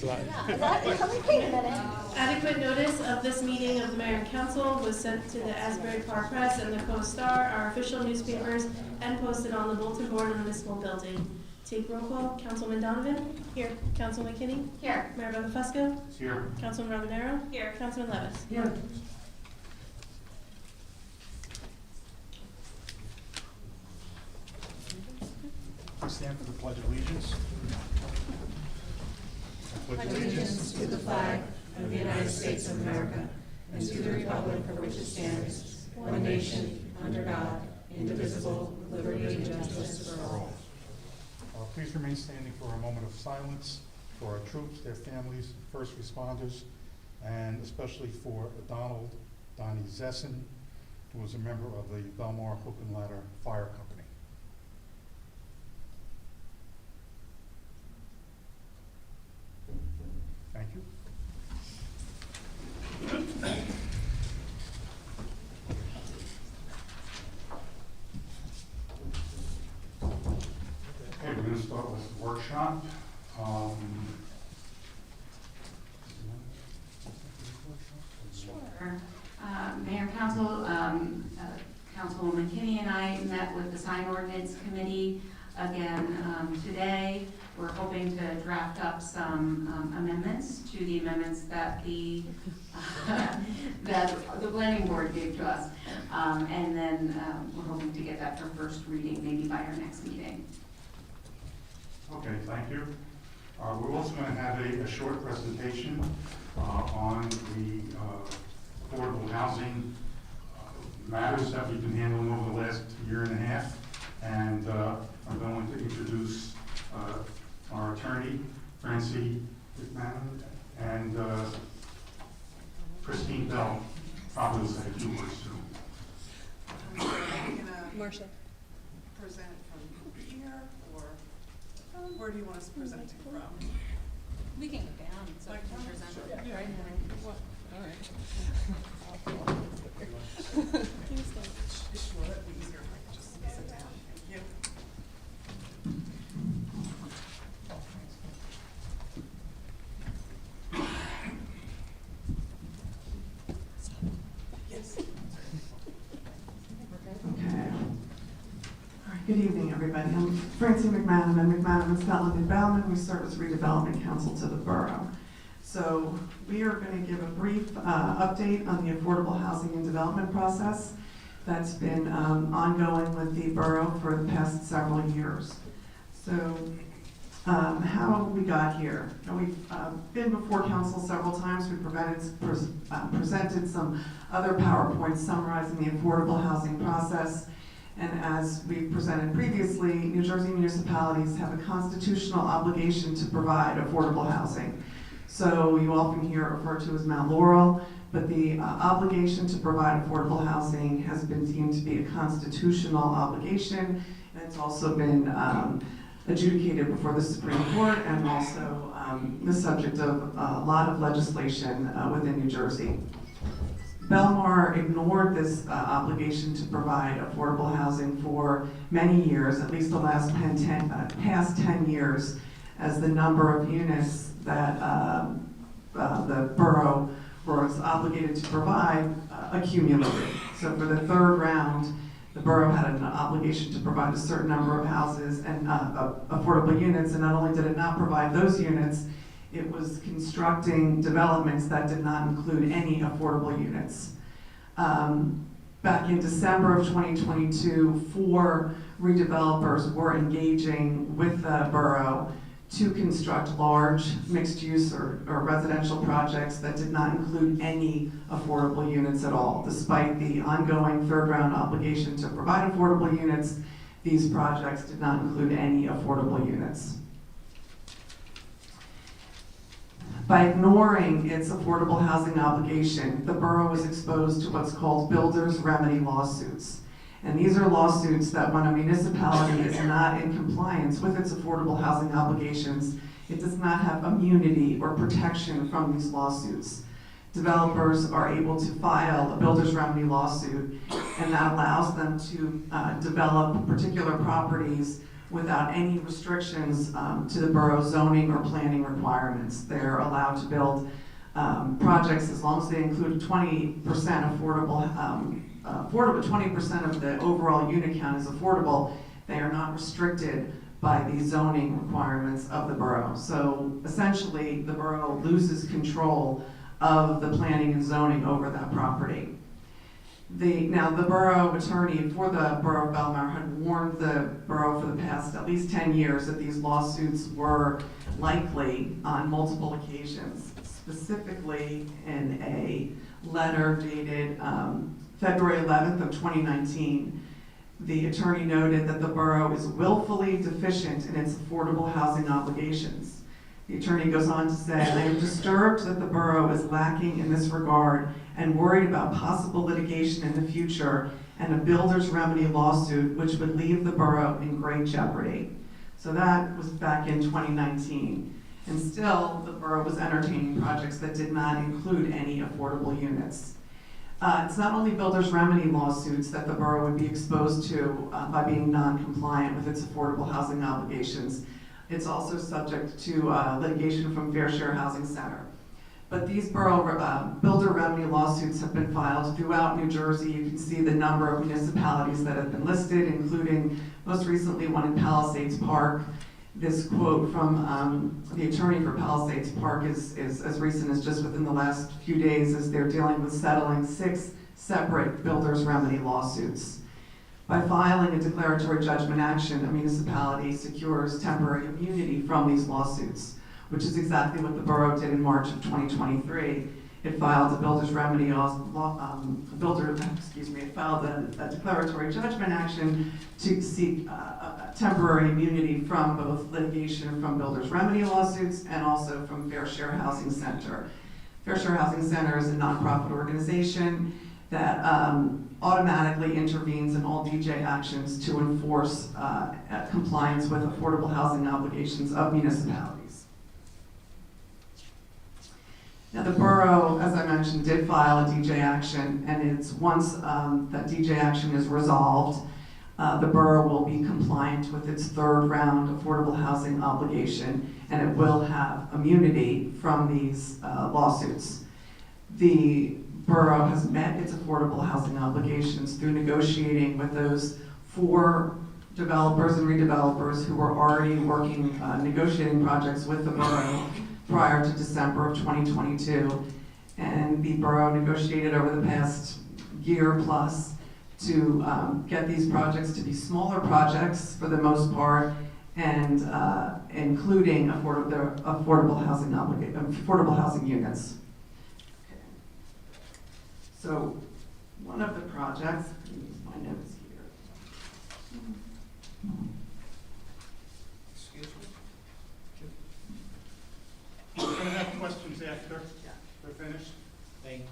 slide. Wait a minute. Adequate notice of this meeting of the mayor and council was sent to the Asbury Park Press and the Co-Star, our official newspapers, and posted on the bulletin board in the municipal building. Take roll call. Councilman Donovan? Here. Councilman McKinney? Here. Mayor Bonifusco? Here. Councilman Romanero? Here. Councilman Levis? Here. Please stand for the Pledge of Allegiance. I pledge Allegiance to the flag of the United States of America and to the republic for which it stands, one nation, under God, indivisible, with liberty and justice for all. Please remain standing for a moment of silence for our troops, their families, first responders, and especially for Donnie Zessin, who was a member of the Belmar Hook and Ladder Fire Company. Thank you. Okay, we're going to start with the workshop. Sure. Mayor and Council, Councilwoman Kinney and I met with the Sign Ordinance Committee again today. We're hoping to draft up some amendments to the amendments that the planning board gave to us. And then we're hoping to get that for first reading maybe by our next meeting. Okay, thank you. We're also going to have a short presentation on the affordable housing matters that we've been handling over the last year and a half. And I'm going to introduce our attorney, Francie McMahon, and Christine Bell probably will say a few words too. Marcia. Present from here, or where do you want us presenting from? We can go down, so we can present it right now. All right. Well, that'd be easier if I could just sit down. Thank you. Yes. Okay. All right, good evening, everybody. I'm Francie McMahon and McMahon and Bellman. We serve as redevelopment counsel to the borough. So we are going to give a brief update on the affordable housing and development process that's been ongoing with the borough for the past several years. So how we got here. We've been before council several times. We presented some other PowerPoints summarizing the affordable housing process. And as we presented previously, New Jersey municipalities have a constitutional obligation to provide affordable housing. So you often hear it referred to as Mount Laurel, but the obligation to provide affordable housing has been deemed to be a constitutional obligation, and it's also been adjudicated before the Supreme Court and also the subject of a lot of legislation within New Jersey. Belmar ignored this obligation to provide affordable housing for many years, at least the last past 10 years, as the number of units that the borough was obligated to provide accumulated. So for the third round, the borough had an obligation to provide a certain number of houses and affordable units, and not only did it not provide those units, it was constructing developments that did not include any affordable units. Back in December of 2022, 4 redevelopers were engaging with the borough to construct large mixed-use or residential projects that did not include any affordable units at all. Despite the ongoing third-round obligation to provide affordable units, these projects did not include any affordable units. By ignoring its affordable housing obligation, the borough was exposed to what's called builders' remedy lawsuits. And these are lawsuits that when a municipality is not in compliance with its affordable housing obligations, it does not have immunity or protection from these lawsuits. Developers are able to file a builder's remedy lawsuit, and that allows them to develop particular properties without any restrictions to the borough zoning or planning requirements. They're allowed to build projects as long as they include 20% affordable, 20% of the overall unit count is affordable. They are not restricted by the zoning requirements of the borough. So essentially, the borough loses control of the planning and zoning over that property. Now, the borough attorney for the borough of Belmar had warned the borough for the past at least 10 years that these lawsuits were likely on multiple occasions, specifically in a letter dated February 11th of 2019. The attorney noted that the borough is willfully deficient in its affordable housing obligations. The attorney goes on to say, I am disturbed that the borough is lacking in this regard and worried about possible litigation in the future and a builder's remedy lawsuit which would leave the borough in great jeopardy. So that was back in 2019. And still, the borough was entertaining projects that did not include any affordable units. It's not only builder's remedy lawsuits that the borough would be exposed to by being non-compliant with its affordable housing obligations. It's also subject to litigation from Fair Share Housing Center. But these borough builder remedy lawsuits have been filed throughout New Jersey. You can see the number of municipalities that have been listed, including most recently one in Palisades Park. This quote from the attorney for Palisades Park is as recent as just within the last few days, as they're dealing with settling 6 separate builder's remedy lawsuits. By filing a declaratory judgment action, a municipality secures temporary immunity from these lawsuits, which is exactly what the borough did in March of 2023. It filed a builder's remedy it filed a declaratory judgment action to seek temporary immunity from both litigation from builder's remedy lawsuits and also from Fair Share Housing Center. Fair Share Housing Center is a nonprofit organization that automatically intervenes in all DJ actions to enforce compliance with affordable housing obligations of municipalities. Now, the borough, as I mentioned, did file a DJ action, and it's once that DJ action is resolved, the borough will be compliant with its 3rd round affordable housing obligation, and it will have immunity from these lawsuits. The borough has met its affordable housing obligations through negotiating with those 4 developers and redevelopers who were already working, negotiating projects with the borough prior to December of 2022. And the borough negotiated over the past year plus to get these projects to be smaller projects for the most part, and including affordable housing units. Okay. So one of the projects, let me use my notes here. Excuse me? We're going to have questions after they're finished. Thank you.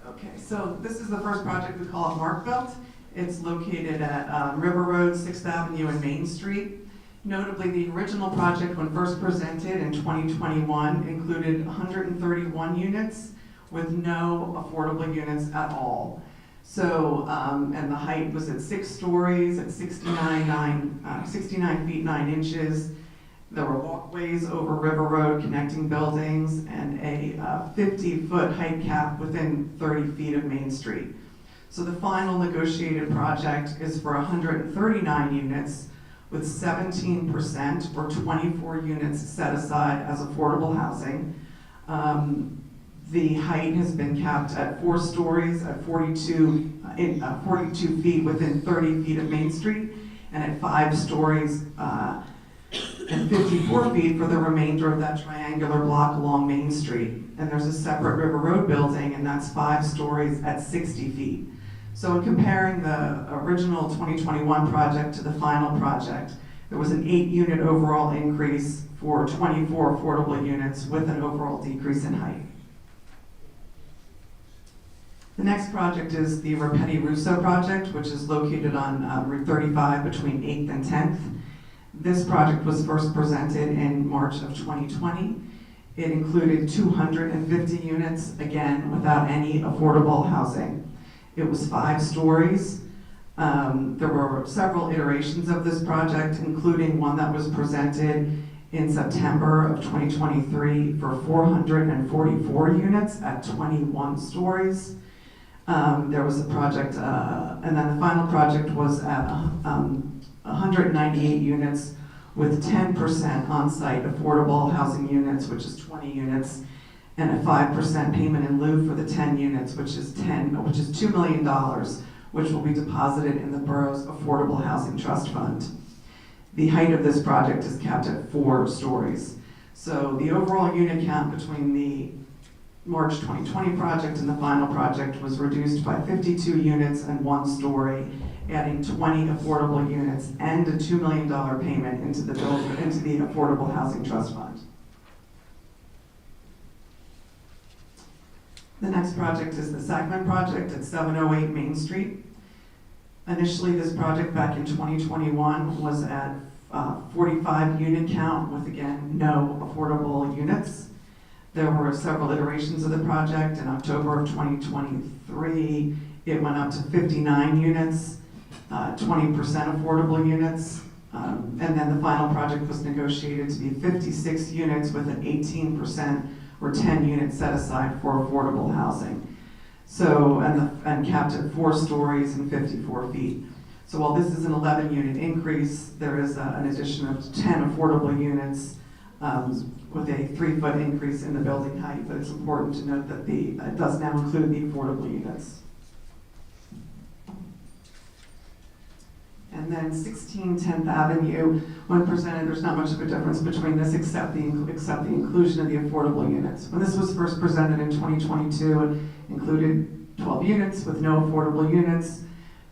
Okay, so this is the first project, we call it Markbelt. It's located at River Road, 6th Avenue and Main Street. Notably, the original project, when first presented in 2021, included 131 units with no affordable units at all. So, and the height was at 6 stories at 69 feet 9 inches. There were walkways over River Road connecting buildings and a 50-foot height cap within 30 feet of Main Street. So the final negotiated project is for 139 units with 17% or 24 units set aside as affordable housing. The height has been capped at 4 stories at 42 feet within 30 feet of Main Street, and at 5 stories and 54 feet for the remainder of that triangular block along Main Street. And there's a separate River Road building, and that's 5 stories at 60 feet. So in comparing the original 2021 project to the final project, there was an 8-unit overall increase for 24 affordable units with an overall decrease in height. The next project is the Rapetti Russo project, which is located on Route 35 between 8th and 10th. This project was first presented in March of 2020. It included 250 units, again, without any affordable housing. It was 5 stories. There were several iterations of this project, including one that was presented in September of 2023 for 444 units at 21 stories. There was a project, and then the final project was at 198 units with 10% on-site affordable housing units, which is 20 units, and a 5% payment in lieu for the 10 units, which is $2 million, which will be deposited in the borough's Affordable Housing Trust Fund. The height of this project is capped at 4 stories. So the overall unit count between the March 2020 project and the final project was reduced by 52 units and 1 story, adding 20 affordable units and a $2 million payment into the Affordable Housing Trust Fund. The next project is the Sackman project at 708 Main Street. Initially, this project back in 2021 was at 45 unit count with, again, no affordable units. There were several iterations of the project. In October of 2023, it went up to 59 units, 20% affordable units, and then the final project was negotiated to be 56 units with an 18% or 10 units set aside for affordable housing. So, and capped at 4 stories and 54 feet. So while this is an 11-unit increase, there is an addition of 10 affordable units with a 3-foot increase in the building height, but it's important to note that it does now include the affordable units. And then 16 10th Avenue, when presented, there's not much of a difference between this except the inclusion of the affordable units. When this was first presented in 2022, it included 12 units with no affordable units.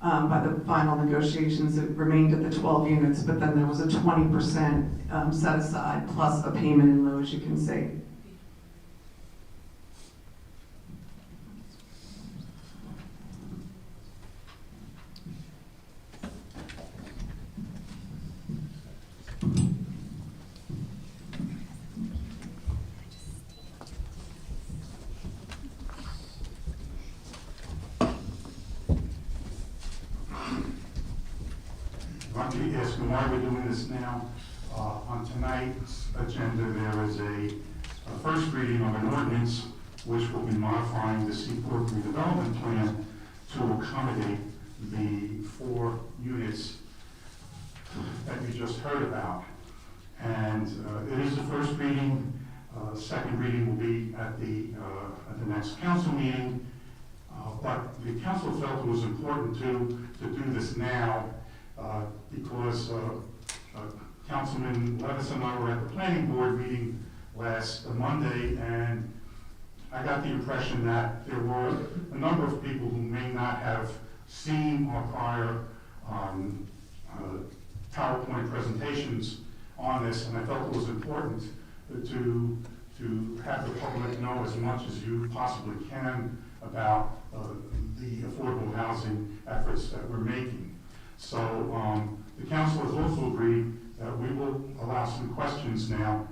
By the final negotiations, it remained at the 12 units, but then there was a 20% set aside plus a payment in lieu, as you can see. Let me ask you why we're doing this now. On tonight's agenda, there is a first reading of an ordinance which will be modifying the Seaport redevelopment plan to accommodate the 4 units that you just heard about. And it is the first reading. Second reading will be at the next council meeting. But the council felt it was important to do this now because Councilman Levis and I were at the planning board meeting last Monday, and I got the impression that there were a number of people who may not have seen our prior PowerPoint presentations on this, and I felt it was important to have the public know as much as you possibly can about the affordable housing efforts that we're making. So the council has also agreed that we will allow some questions now,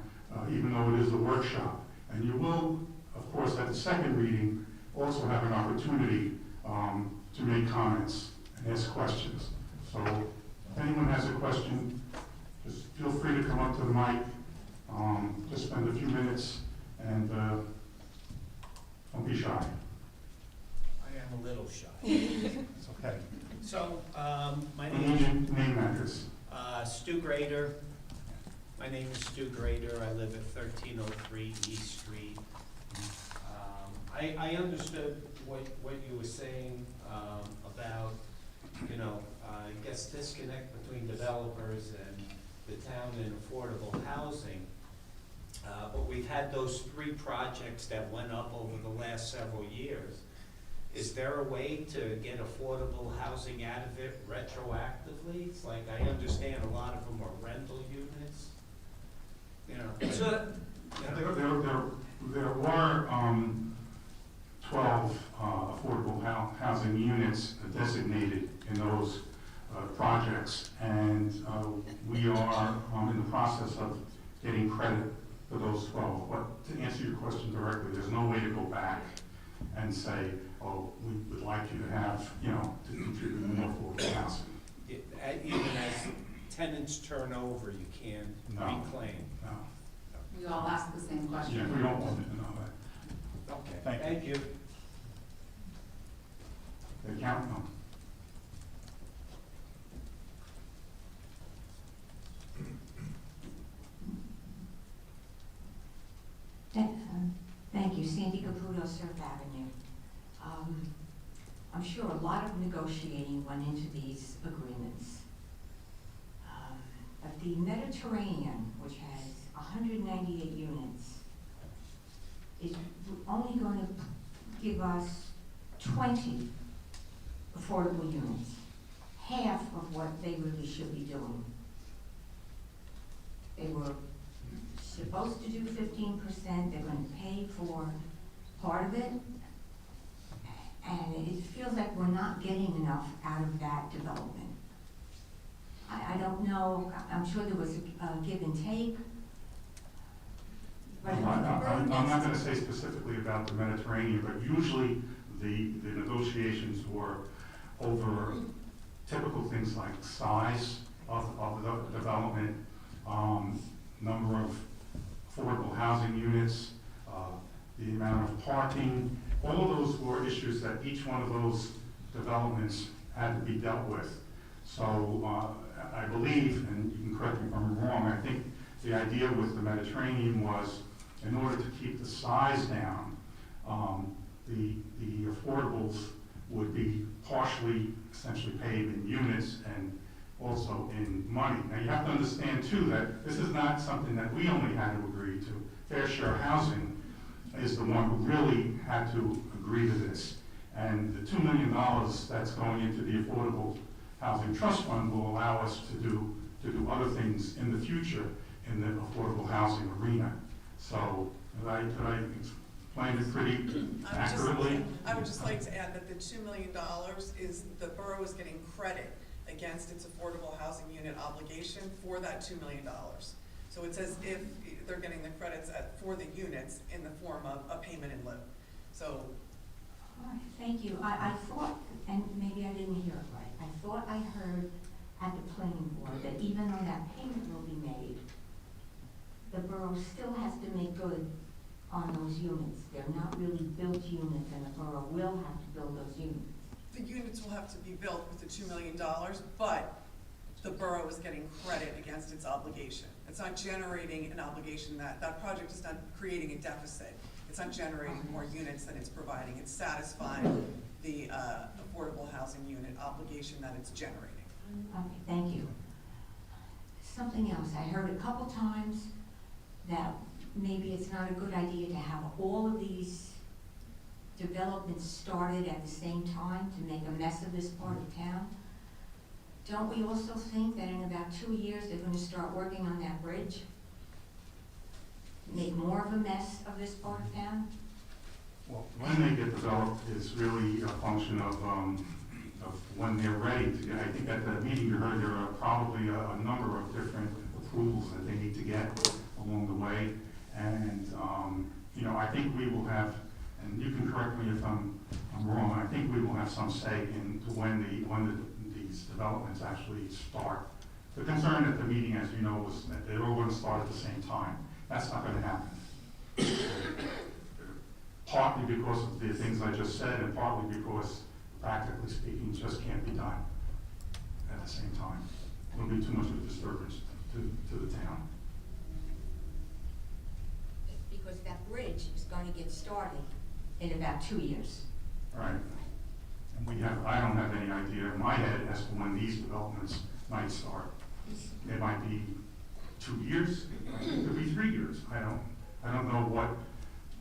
even though it is a workshop. And you will, of course, at the second reading, also have an opportunity to make comments and ask questions. So if anyone has a question, just feel free to come up to the mic, just spend a few minutes, and don't be shy. I am a little shy. It's okay. So, my Name name and address. is Stu Grader. My name is Stu Grader. I live at 1303 East Street. I understood what you were saying about, I guess, disconnect between developers and the town and affordable housing. But we've had those 3 projects that went up over the last several years. Is there a way to get affordable housing out of it retroactively? It's like, I understand a lot of them are rental units. There were 12 affordable housing units designated in those projects, and we are in the process of getting credit for those 12. But to answer your question directly, there's no way to go back and say, oh, we would like you to have, you know, to contribute more affordable housing. Even as tenants turn over, you can't No. reclaim. No. We all ask the same question. Yeah, we don't want to know that. Okay, Thank you. thank you. They count, no. Thank you, Sandy Caputo, Surf Avenue. I'm sure a lot of negotiating went into these agreements. But the Mediterranean, which has 198 units, is only going to give us 20 affordable units, half of what they really should be doing. They were supposed to do 15%, they're going to pay for part of it, and it feels like we're not getting enough out of that development. I don't know, I'm sure there was a give and take, but I'm not going to say specifically about the Mediterranean, but usually the negotiations were over typical things like size of the development, number of affordable housing units, the amount of parking. All of those were issues that each one of those developments had to be dealt with. So I believe, and you can correct me if I'm wrong, I think the idea with the Mediterranean was, in order to keep the size down, the affordables would be partially essentially paid in units and also in money. Now you have to understand too that this is not something that we only had to agree to. Fair Share Housing is the one who really had to agree to this. And the $2 million that's going into the Affordable Housing Trust Fund will allow us to do other things in the future in the affordable housing arena. So could I explain it pretty accurately? I would just like to add that the $2 million is, the borough is getting credit against its affordable housing unit obligation for that $2 million. So it's as if they're getting the credits for the units in the form of a payment in lieu. So. all right, thank you. I thought, and maybe I didn't hear it right, I thought I heard at the planning board that even though that payment will be made, the borough still has to make good on those units. They're not really built units, and the borough will have to build those units. The units will have to be built with the $2 million, but the borough is getting credit against its obligation. It's not generating an obligation that project is not creating a deficit. It's not generating more units than it's providing. It's satisfying the affordable housing unit obligation that it's generating. Okay, thank you. Something else, I heard a couple times that maybe it's not a good idea to have all of these developments started at the same time to make a mess of this part of town. Don't we also think that in about 2 years they're going to start working on that bridge? Make more of a mess of this part of town? Well, when they get developed is really a function of when they're ready to get. I think at the meeting you heard there are probably a number of different approvals that they need to get along the way. And, you know, I think we will have, and you can correct me if I'm wrong, I think we will have some say into when these developments actually start. The concern at the meeting, as you know, was that they're all going to start at the same time. That's not going to happen. Partly because of the things I just said, and partly because, practically speaking, it just can't be done at the same time. It'll be too much of a disturbance to the town. Because that bridge is going to get started in about 2 years. Right. And I don't have any idea in my head as to when these developments might start. It might be 2 years, it could be 3 years. I don't know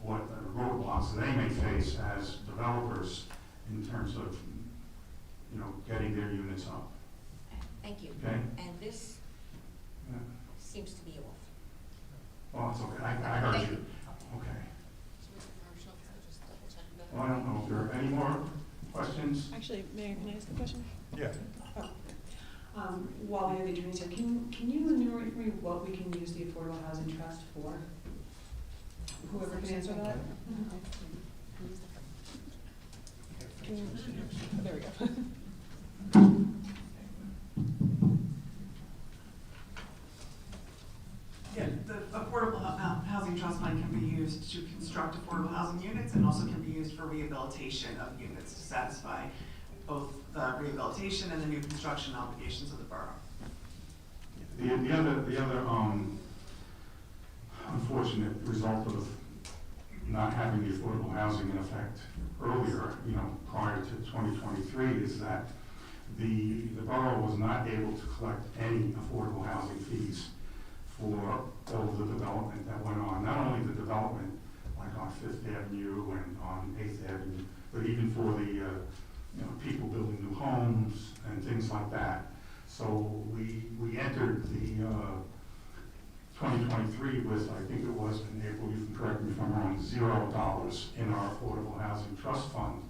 what roadblocks they may face as developers in terms of, you know, getting their units up. Thank you. Okay? And this Yeah. seems to be off. Well, it's okay. I heard you. Okay. Well, I don't know if there are any more questions. Actually, Mayor, can I ask a question? Yeah. While we have the attorneys here, can you enumerate for me what we can use the Affordable Housing Trust for? Whoever can answer that? There we go. Yeah, the affordable housing trust fund can be used to construct affordable housing units and also can be used for rehabilitation of units to satisfy both the rehabilitation and the new construction obligations of the borough. The other unfortunate result of not having the affordable housing in effect earlier, prior to 2023, is that the borough was not able to collect any affordable housing fees for all of the development that went on. Not only the development, like on Fifth Avenue and on 8th Avenue, but even for the people building new homes and things like that. So we entered the 2023 with, I think it was in April, you can correct me if I'm wrong, $0 in our affordable housing trust fund.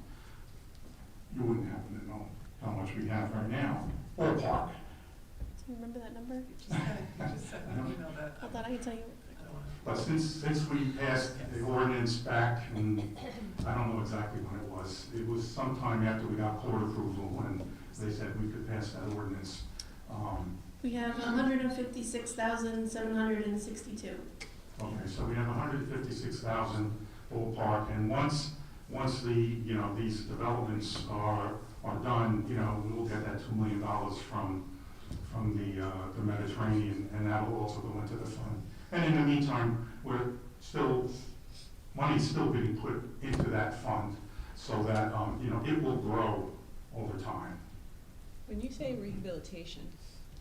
You wouldn't happen to know how much we have right now. Ballpark. Do you remember that number? You just said, I don't know that. Hold on, I can tell you. But since we passed the ordinance back, and I don't know exactly when it was sometime after we got court approval when they said we could pass that ordinance. We have 156,762. Okay, so we have 156,000 ballpark, and once the, these developments are done, we'll get that $2 million from the Mediterranean, and that will also go into the fund. And in the meantime, money's still being put into that fund so that, it will grow over time. When you say rehabilitation,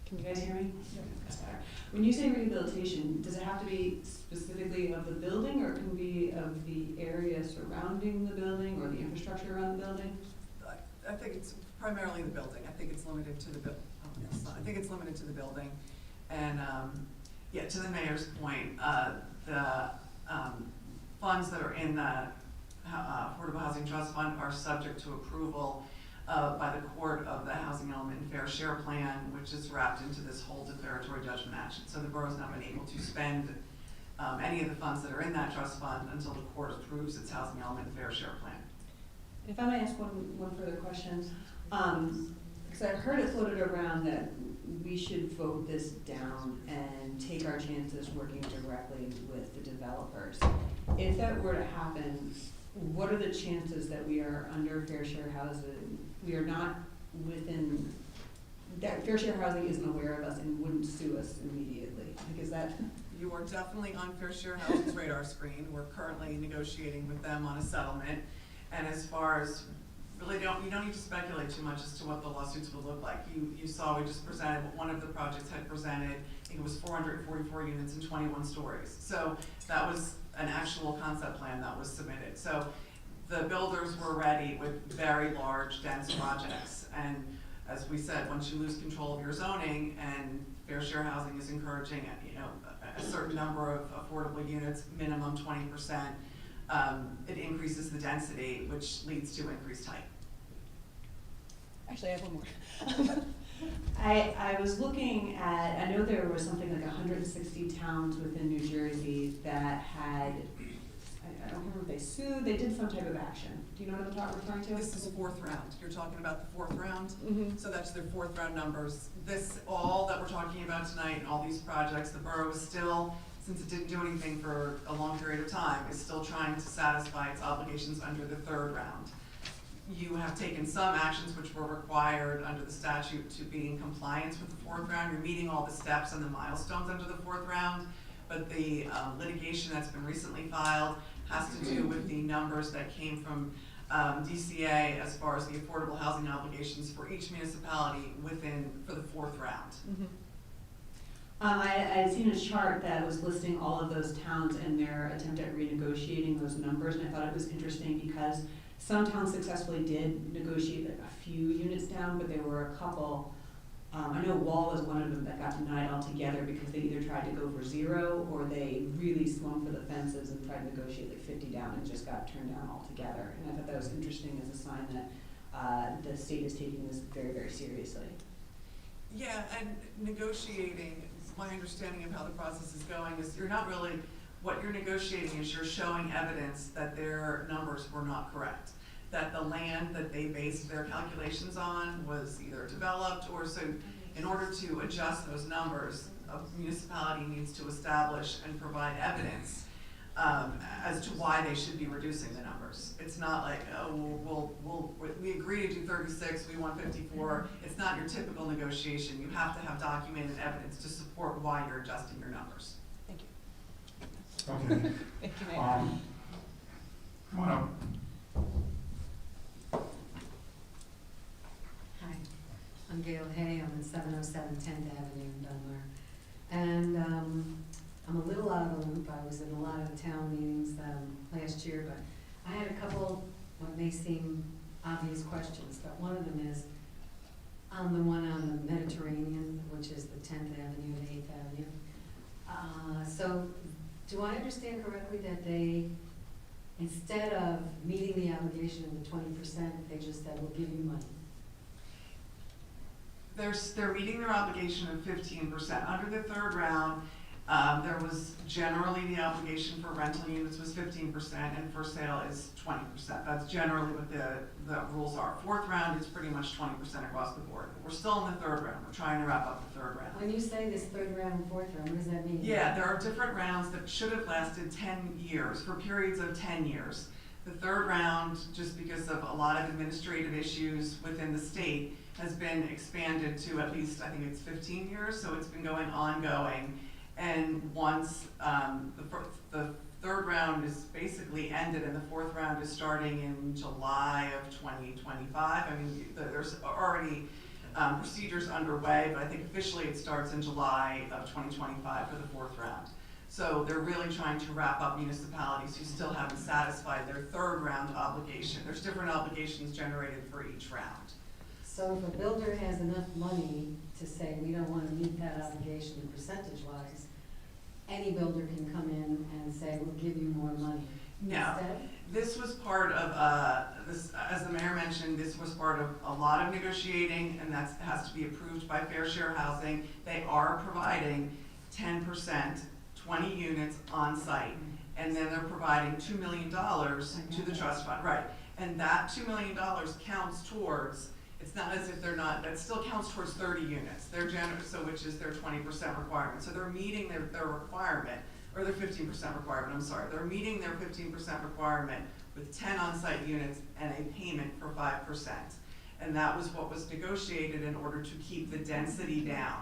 Can you guys hear me? That's better. When you say rehabilitation, does it have to be specifically of the building, or it can be of the area surrounding the building, or the infrastructure around the building? I think it's primarily the building. I think it's limited to the I think it's limited to the building. And, to the mayor's point, the funds that are in the Affordable Housing Trust Fund are subject to approval by the court of the Housing Element and Fair Share Plan, which is wrapped into this whole declaratory judgment action. So the borough's not been able to spend any of the funds that are in that trust fund until the court approves its Housing Element and Fair Share Plan. If I may ask one further question, because I heard it floated around that we should vote this down and take our chances working directly with the developers. If that were to happen, what are the chances that we are under fair share housing? We are not within, that fair share housing isn't aware of us and wouldn't sue us immediately. Like, is that? You are definitely on Fair Share Housing's radar screen. We're currently negotiating with them on a settlement. And as far as, you don't need to speculate too much as to what the lawsuits would look like. You saw we just presented what one of the projects had presented. I think it was 444 units and 21 stories. So that was an actual concept plan that was submitted. So the builders were ready with very large, dense projects. And as we said, once you lose control of your zoning, and Fair Share Housing is encouraging, a certain number of affordable units, minimum 20%, it increases the density, which leads to increased height. actually I have one more. I was looking at, I know there was something like 160 towns within New Jersey that had, I don't remember if they sued, they did some type of action. Do you know what I'm referring to? This is the fourth round. You're talking about the fourth round? Mm-hmm. So that's their fourth round numbers. This, all that we're talking about tonight, and all these projects, the borough is still, since it didn't do anything for a long period of time, is still trying to satisfy its obligations under the third round. You have taken some actions which were required under the statute to be in compliance with the fourth round. You're meeting all the steps and the milestones under the fourth round, but the litigation that's been recently filed has to do with the numbers that came from DCA as far as the affordable housing obligations for each municipality for the fourth round. Mm-hmm. I had seen a chart that was listing all of those towns and their attempt at renegotiating those numbers, and I thought it was interesting because some towns successfully did negotiate like a few units down, but there were a couple. I know Wall was one of them that got denied altogether because they either tried to go for 0 or they really swung for the fences and tried to negotiate like 50 down and just got turned down altogether. And I thought that was interesting as a sign that the state is taking this very, very seriously. Yeah, and negotiating, my understanding of how the process is going is you're not really, what you're negotiating is you're showing evidence that their numbers were not correct. that the land that they based their calculations on was either developed or so. In order to adjust those numbers, a municipality needs to establish and provide evidence as to why they should be reducing the numbers. It's not like, oh, we agree to do 36, we want 54. It's not your typical negotiation. You have to have documented evidence to support why you're adjusting your numbers. Thank you. Okay. Thank you, Mayor. Come on up. Hi, I'm Gail Hay, I'm in 707 10th Avenue in Belmar. And I'm a little out of the loop, I was in a lot of the town meetings last year, but I had a couple, what may seem obvious questions, but one of them is, on the one on the Mediterranean, which is the 10th Avenue and 8th Avenue. So, do I understand correctly that they, instead of meeting the obligation of the 20%, they just said, we'll give you money? They're meeting their obligation of 15%. Under the third round, there was generally the obligation for rental units was 15% and for sale is 20%. That's generally what the rules are. Fourth round is pretty much 20% across the board. We're still in the third round. We're trying to wrap up the third round. When you say this third round and fourth round, what does that mean? Yeah, there are different rounds that should have lasted 10 years, for periods of 10 years. The third round, just because of a lot of administrative issues within the state, has been expanded to at least, I think it's 15 years, so it's been going ongoing. And once the third round is basically ended and the fourth round is starting in July of 2025, I mean, there's already procedures underway, but I think officially it starts in July of 2025 for the fourth round. So they're really trying to wrap up municipalities who still haven't satisfied their third round obligation. There's different obligations generated for each round. So if a builder has enough money to say, we don't want to meet that obligation percentage-wise, any builder can come in and say, we'll give you more money. No, Instead? this was part of, this, as the mayor mentioned, this was part of a lot of negotiating, and that has to be approved by Fair Share Housing. They are providing 10%, 20 units on site, and then they're providing $2 million to the trust fund, right? And that $2 million counts towards, it's not as if they're not, that still counts towards 30 units. They're generous, so which is their 20% requirement. So they're meeting their requirement, or their 15% requirement, I'm sorry. They're meeting their 15% requirement with 10 on-site units and a payment for 5%. And that was what was negotiated in order to keep the density down.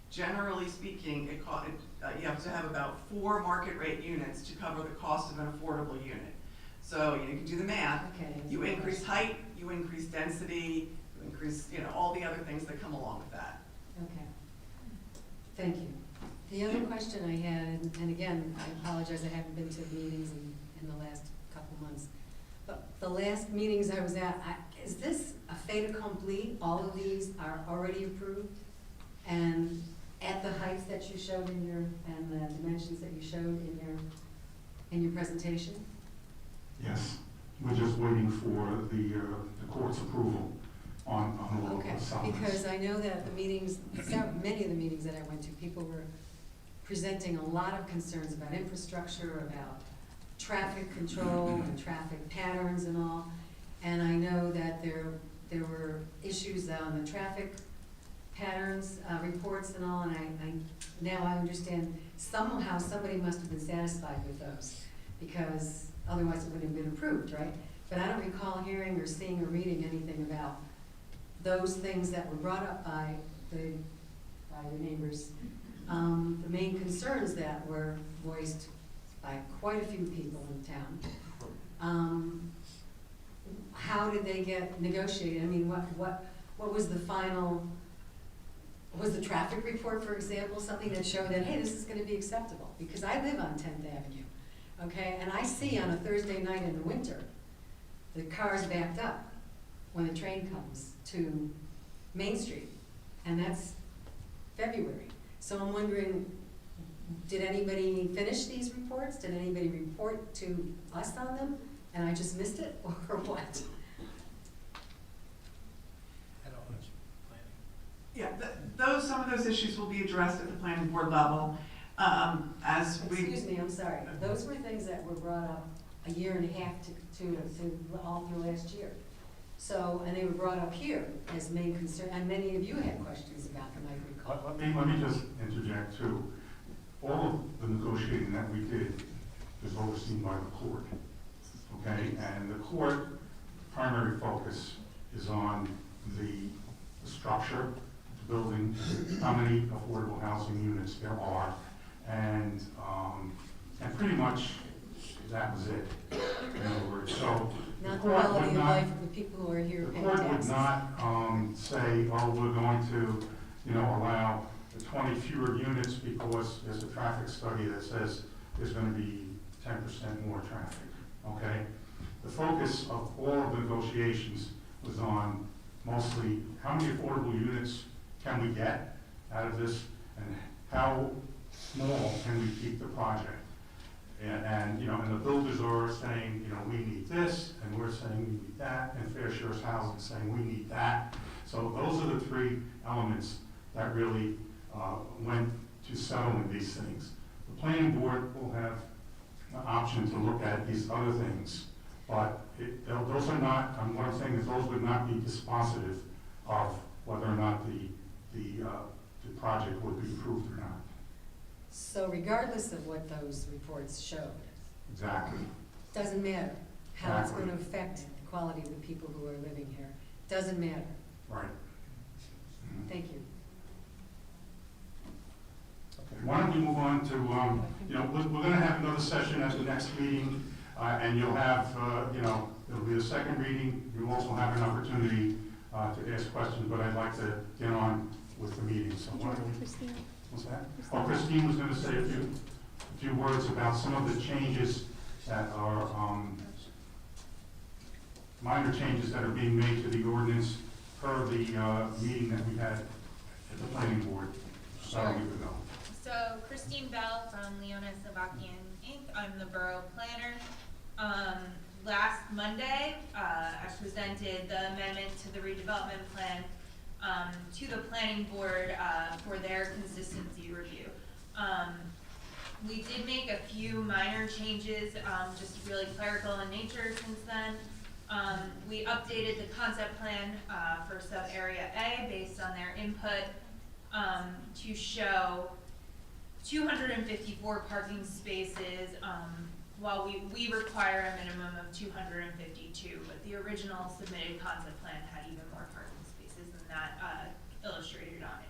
Generally speaking, you have to have about 4 market rate units to cover the cost of an affordable unit. So you can do the math. Okay. You increase height, you increase density, you increase, all the other things that come along with that. Okay. Thank you. The other question I had, and again, I apologize, I haven't been to meetings in the last couple months, but the last meetings I was at, is this a fait accompli? All of these are already approved? And at the heights that you showed in your, and the dimensions that you showed in your presentation? Yes, we're just waiting for the court's approval on all of Okay, the sides. because I know that the meetings, many of the meetings that I went to, people were presenting a lot of concerns about infrastructure, about traffic control and traffic patterns and all. And I know that there were issues on the traffic patterns, reports and all, and now I understand somehow somebody must have been satisfied with those, because otherwise it wouldn't have been approved, right? But I don't recall hearing or seeing or reading anything about those things that were brought up by your neighbors. The main concerns that were voiced by quite a few people in town. How did they get negotiated? I mean, what was the final, was the traffic report, for example, something that showed that, hey, this is gonna be acceptable? Because I live on 10th Avenue, okay? And I see on a Thursday night in the winter, the cars backed up when the train comes to Main Street, and that's February. So I'm wondering, did anybody finish these reports? Did anybody report to us on them, and I just missed it, or what? I don't know. Yeah, some of those issues will be addressed at the planning board level. Excuse me, I'm sorry. Those were things that were brought up a year and a half to all through last year. So, and they were brought up here as main concern, and many of you had questions about them, I recall. Let me just interject too. All of the negotiating that we did is overseen by the court, okay? And the court primary focus is on the structure, the building, how many affordable housing units there are, and pretty much that was it, in other words. So the Not the court quality would of not, life of the people who are here the paying court would taxes. not say, oh, we're going to, allow 20 fewer units because there's a traffic study that says there's going to be 10% more traffic, okay? The focus of all of the negotiations was on mostly how many affordable units can we get out of this, and how small can we keep the project? And the builders are saying, we need this, and we're saying we need that, and Fair Share's Housing is saying we need that. So those are the three elements that really went to settling these things. The planning board will have an option to look at these other things, but those are not, what I'm saying is those would not be dispositive of whether or not the project would be approved or not. So regardless of what those reports showed, Exactly. doesn't matter how it's Exactly. going to affect the quality of the people who are living here. Doesn't matter. Right. Thank you. Why don't we move on to, we're going to have another session at the next meeting, and you'll have, it'll be a second reading. You'll also have an opportunity to ask questions, but I'd like to get on with the meeting. So why don't we, Christine. what's that? Oh, Christine was going to say a few words about some of the changes that are, minor changes that are being made to the ordinance per the meeting that we had at the planning board about a week ago. So Christine Bell from Leona Savakian Inc. I'm the borough planner. Last Monday, I presented the amendment to the redevelopment plan to the planning board for their consistency review. We did make a few minor changes, just really clerical in nature since then. We updated the concept plan for sub-area A based on their input to show 254 parking spaces, while we require a minimum of 252, but the original submitted concept plan had even more parking spaces than that illustrated on it.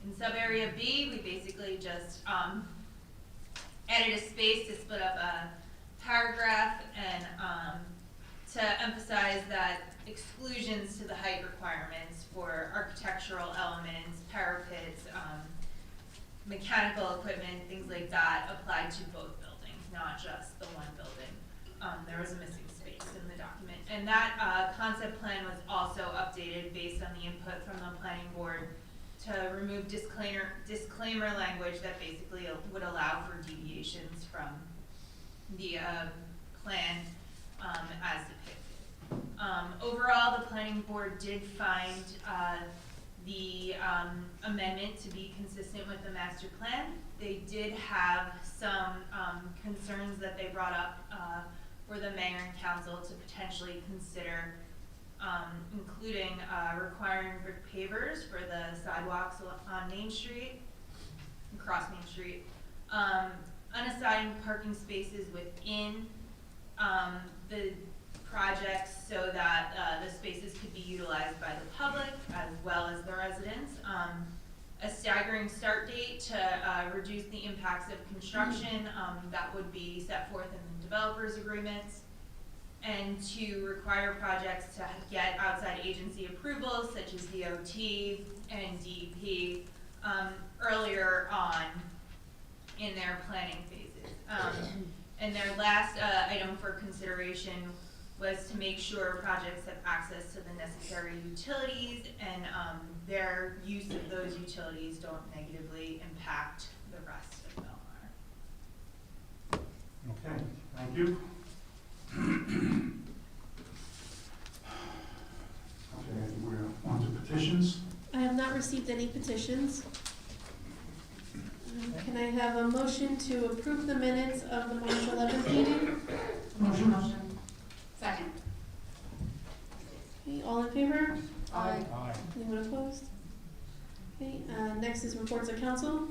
In sub-area B, we basically just added a space to split up a paragraph and to emphasize that exclusions to the height requirements for architectural elements, parapets, mechanical equipment, things like that applied to both buildings, not just the one building. There was a missing space in the document. And that concept plan was also updated based on the input from the planning board to remove disclaimer language that basically would allow for deviations from the plan as depicted. Overall, the planning board did find the amendment to be consistent with the master plan. They did have some concerns that they brought up for the mayor and council to potentially consider, including requiring brick pavers for the sidewalks on Main Street, across Main Street, unassigned parking spaces within the projects so that the spaces could be utilized by the public as well as the residents. A staggering start date to reduce the impacts of construction that would be set forth in the developers agreements, and to require projects to get outside agency approvals such as DOT and DEP earlier on in their planning phases. And their last item for consideration was to make sure projects have access to the necessary utilities and their use of those utilities don't negatively impact the rest of Belmar. Okay, thank you. Okay, I think we're on to petitions. I have not received any petitions. Can I have a motion to approve the minutes of the March 11th meeting? Motion. Second. Okay, all in favor? Aye. Anyone opposed? Okay, next is reports of council.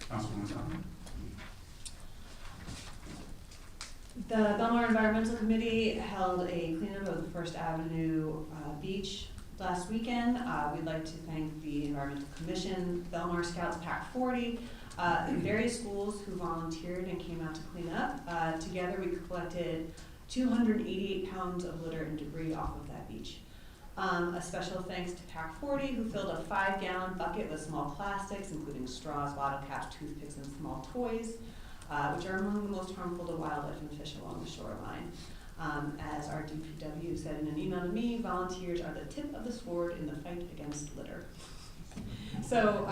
Councilwoman Thomas? The Belmar Environmental Committee held a cleanup of the First Avenue beach last weekend. We'd like to thank the Environmental Commission, Belmar Scouts Pack 40, and various schools who volunteered and came out to clean up. Together we collected 288 pounds of litter and debris off of that beach. A special thanks to Pack 40, who filled a 5-gallon bucket with small plastics, including straws, bottle caps, toothpicks, and small toys, which are among the most harmful to wildlife and fish along the shoreline. As our DPW said in an email to me, volunteers are the tip of the sword in the fight against litter. So,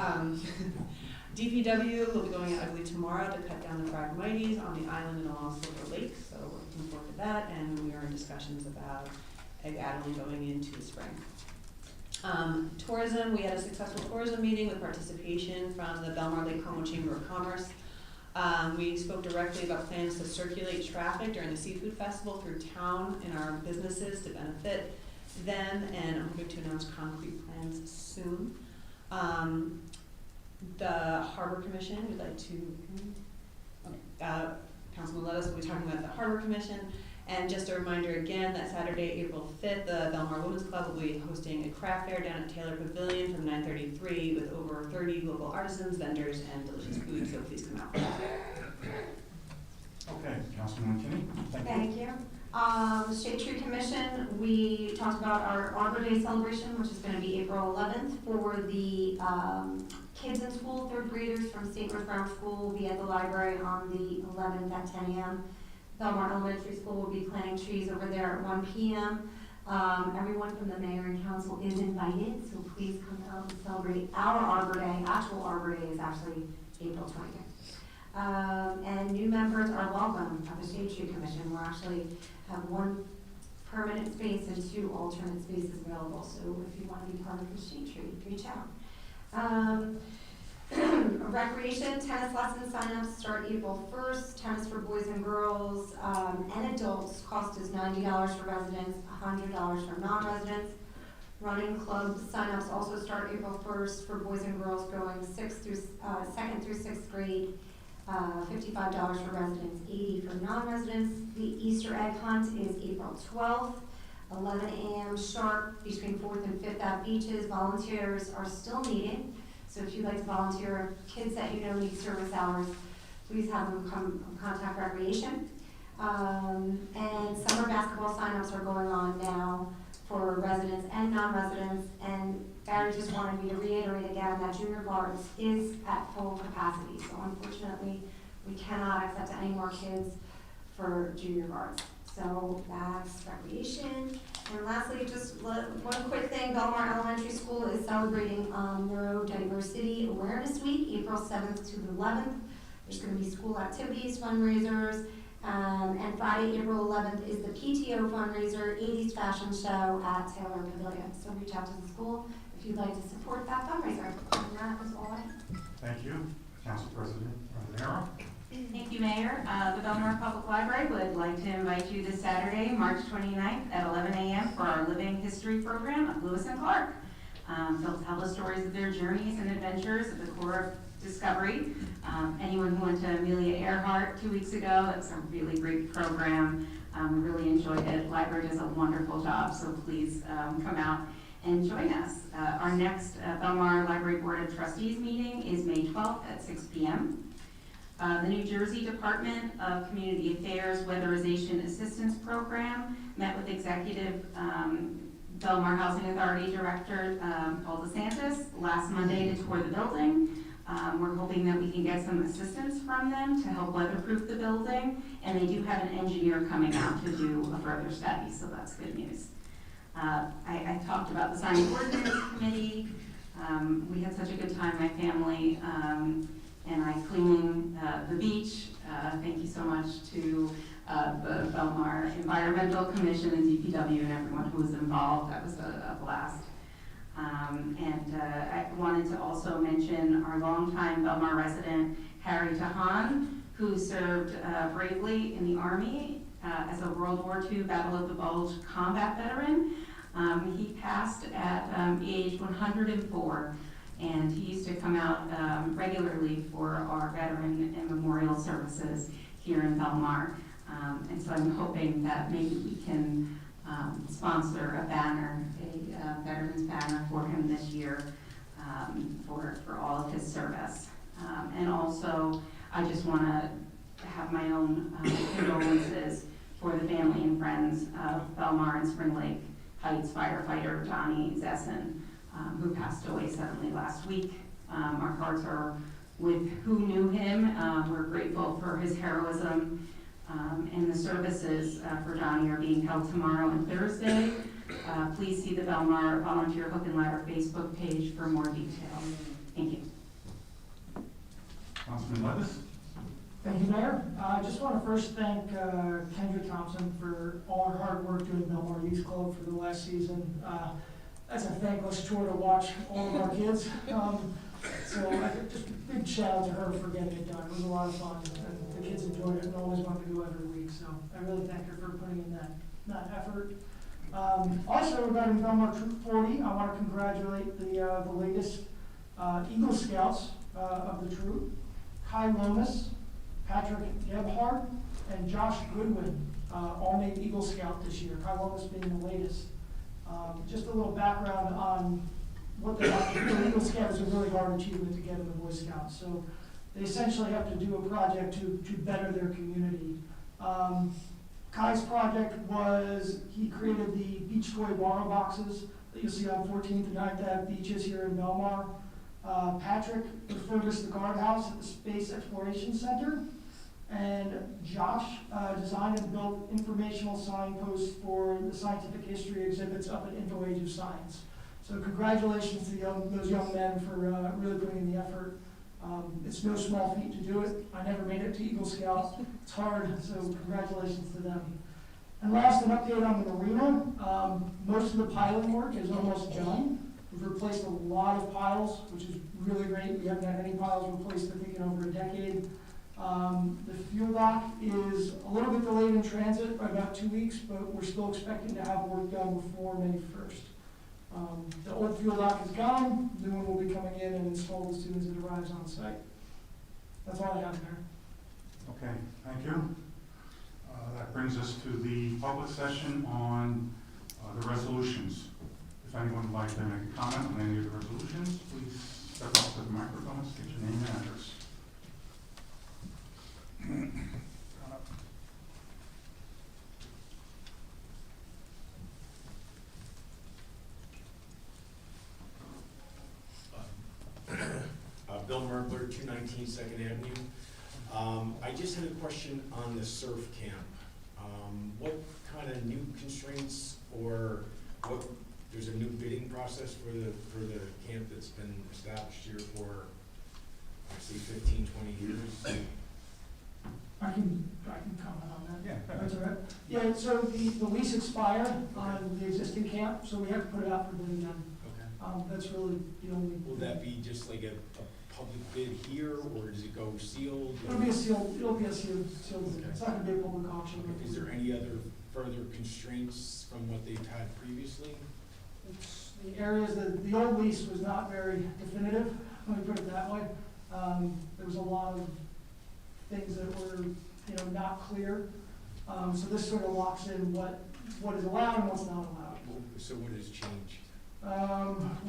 DPW will be going out, I believe, tomorrow to cut down the phragmites on the island and along Silver Lake, so we're looking forward to that, and we are in discussions about egg addling going into the spring. Tourism, we had a successful tourism meeting with participation from the Belmar Lake Como Chamber of Commerce. We spoke directly about plans to circulate traffic during the Seafood Festival through town and our businesses to benefit them, and I'm hoping to announce concrete plans soon. The Harbor Commission, we'd like to, Councilman Levis will be talking about the Harbor Commission. And just a reminder again that Saturday, April 5th, the Belmar Women's Club will be hosting a craft fair down at Taylor Pavilion from 9:33 with over 30 local artisans, vendors, and delicious food, so please come out. Okay, Councilwoman Kinney? Thank you. Shade Tree Commission, we talked about our Arbor Day celebration, which is going to be April 11th for the kids in school, 3rd graders from St. Rose Brown School will be at the library on the 11th at 10 a.m. Belmar Elementary School will be planting trees over there at 1 p.m. Everyone from the mayor and council is invited, so please come out and celebrate our Arbor Day. Actual Arbor Day is actually April 20th. And new members are welcome at the Shade Tree Commission. We'll actually have 1 permanent space and 2 alternate spaces available. So if you want to be part of the Shade Tree, reach out. Recreation, tennis lesson signups start April 1st. Tennis for boys and girls and adults. Cost is $90 for residents, $100 for non-residents. Running club signups also start April 1st for boys and girls going 2nd through 6th grade. $55 for residents, $80 for non-residents. The Easter egg hunt is April 12th, 11 a.m. sharp between 4th and 5th at beaches. Volunteers are still needed. So if you'd like to volunteer, kids that you know need service hours, please have them come contact Recreation. And summer basketball signups are going on now for residents and non-residents. And Barry just wanted me to reiterate again that junior guards is at full capacity. So unfortunately, we cannot accept any more kids for junior guards. So that's Recreation. And lastly, just one quick thing, Belmar Elementary School is celebrating Neurodiversity Awareness Week, April 7th to the 11th. There's going to be school activities, fundraisers, and Friday, April 11th is the PTO fundraiser, 80s fashion show at Taylor Pavilion. So reach out to the school if you'd like to support that fundraiser. And that was all I have. Thank you. Council President Rivera? Thank you, Mayor. The Belmar Public Library would like to invite you this Saturday, March 29th at 11 a.m. for our Living History program of Lewis and Clark. They'll tell the stories of their journeys and adventures at the core of discovery. Anyone who went to Amelia Earhart 2 weeks ago, that's a really great program. We really enjoyed it. The library does a wonderful job, so please come out and join us. Our next Belmar Library Board of Trustees meeting is May 12th at 6 p.m. The New Jersey Department of Community Affairs Weatherization Assistance Program met with Executive Belmar Housing Authority Director Paul DeSantis last Monday to tour the building. We're hoping that we can get some assistance from them to help weatherproof the building, and they do have an engineer coming out to do a further study, so that's good news. I talked about the Sign Ordinance Committee. We had such a good time, my family, and I cleaning the beach. Thank you so much to the Belmar Environmental Commission and DPW and everyone who was involved. That was a blast. I wanted to also mention our longtime Belmar resident, Harry Tahan, who served bravely in the Army as a World War II Battle of the Bulge combat veteran. He passed at age 104, and he used to come out regularly for our veteran and memorial services here in Belmar. And so I'm hoping that maybe we can sponsor a banner, a veteran's banner for him this year for all of his service. And also, I just want to have my own condolences for the family and friends of Belmar and Spring Lake Heights firefighter Johnny Zesson, who passed away suddenly last week. Our hearts are with who knew him. We're grateful for his heroism, and the services for Johnny are being held tomorrow and Thursday. Please see the Belmar Volunteer Hook and Ladder Facebook page for more details. Thank you. Councilman Levis? Thank you, Mayor. I just want to first thank Kendra Thompson for all her hard work doing Belmar Youth Club for the last season. That's a thankless chore to watch all of our kids. So just a big shout out to her for getting it done. It was a lot of fun, and the kids enjoyed it and always wanted to do it every week. So I really thank her for putting in that effort. Also regarding Belmar Troop 40, I want to congratulate the latest Eagle Scouts of the troop, Kai Lomas, Patrick Gebhardt, and Josh Goodwin, all named Eagle Scout this year, Kai Lomas being the latest. Just a little background on what the Eagle Scout is a really hard achievement to get in the Boy Scouts. So they essentially have to do a project to better their community. Kai's project was, he created the beach toy borrow boxes that you'll see on 14th and 9th Ave beaches here in Belmar. Patrick refurbished the guardhouse at the Space Exploration Center. And Josh designed and built informational signposts for the scientific history exhibits up at Info Age of Science. So congratulations to those young men for really putting in the effort. It's no small feat to do it. I never made it to Eagle Scout. It's hard, so congratulations to them. And last, an update on the marina. Most of the piling work is almost done. We've replaced a lot of piles, which is really great. We haven't had any piles replaced, I think, in over a decade. The fuel dock is a little bit delayed in transit by about 2 weeks, but we're still expecting to have work done before May 1st. The old fuel dock is gone. The new one will be coming in and installed as soon as it arrives on site. That's all I have there. Okay, thank you. That brings us to the public session on the resolutions. If anyone would like to make a comment on any of the resolutions, please step up to the microphone, state your name and address. Bill Merkler, 219 2nd Avenue. I just had a question on the surf camp. What kind of new constraints, or what? There's a new bidding process for the camp that's been established here for, I see, 15, 20 years. I can comment on that. Yeah. That's all right. Yeah, so the lease expired on the existing camp, so we have to put it out for bid again. Okay. That's really the only. Will that be just like a public bid here, or does it go sealed? It'll be a sealed bid. Okay. It's not gonna be a public auction. Okay. Is there any other further constraints from what they've had previously? It's the areas that, the old lease was not very definitive, let me put it that way. There was a lot of things that were, not clear. So this sort of locks in what is allowed and what's not allowed. So what has changed?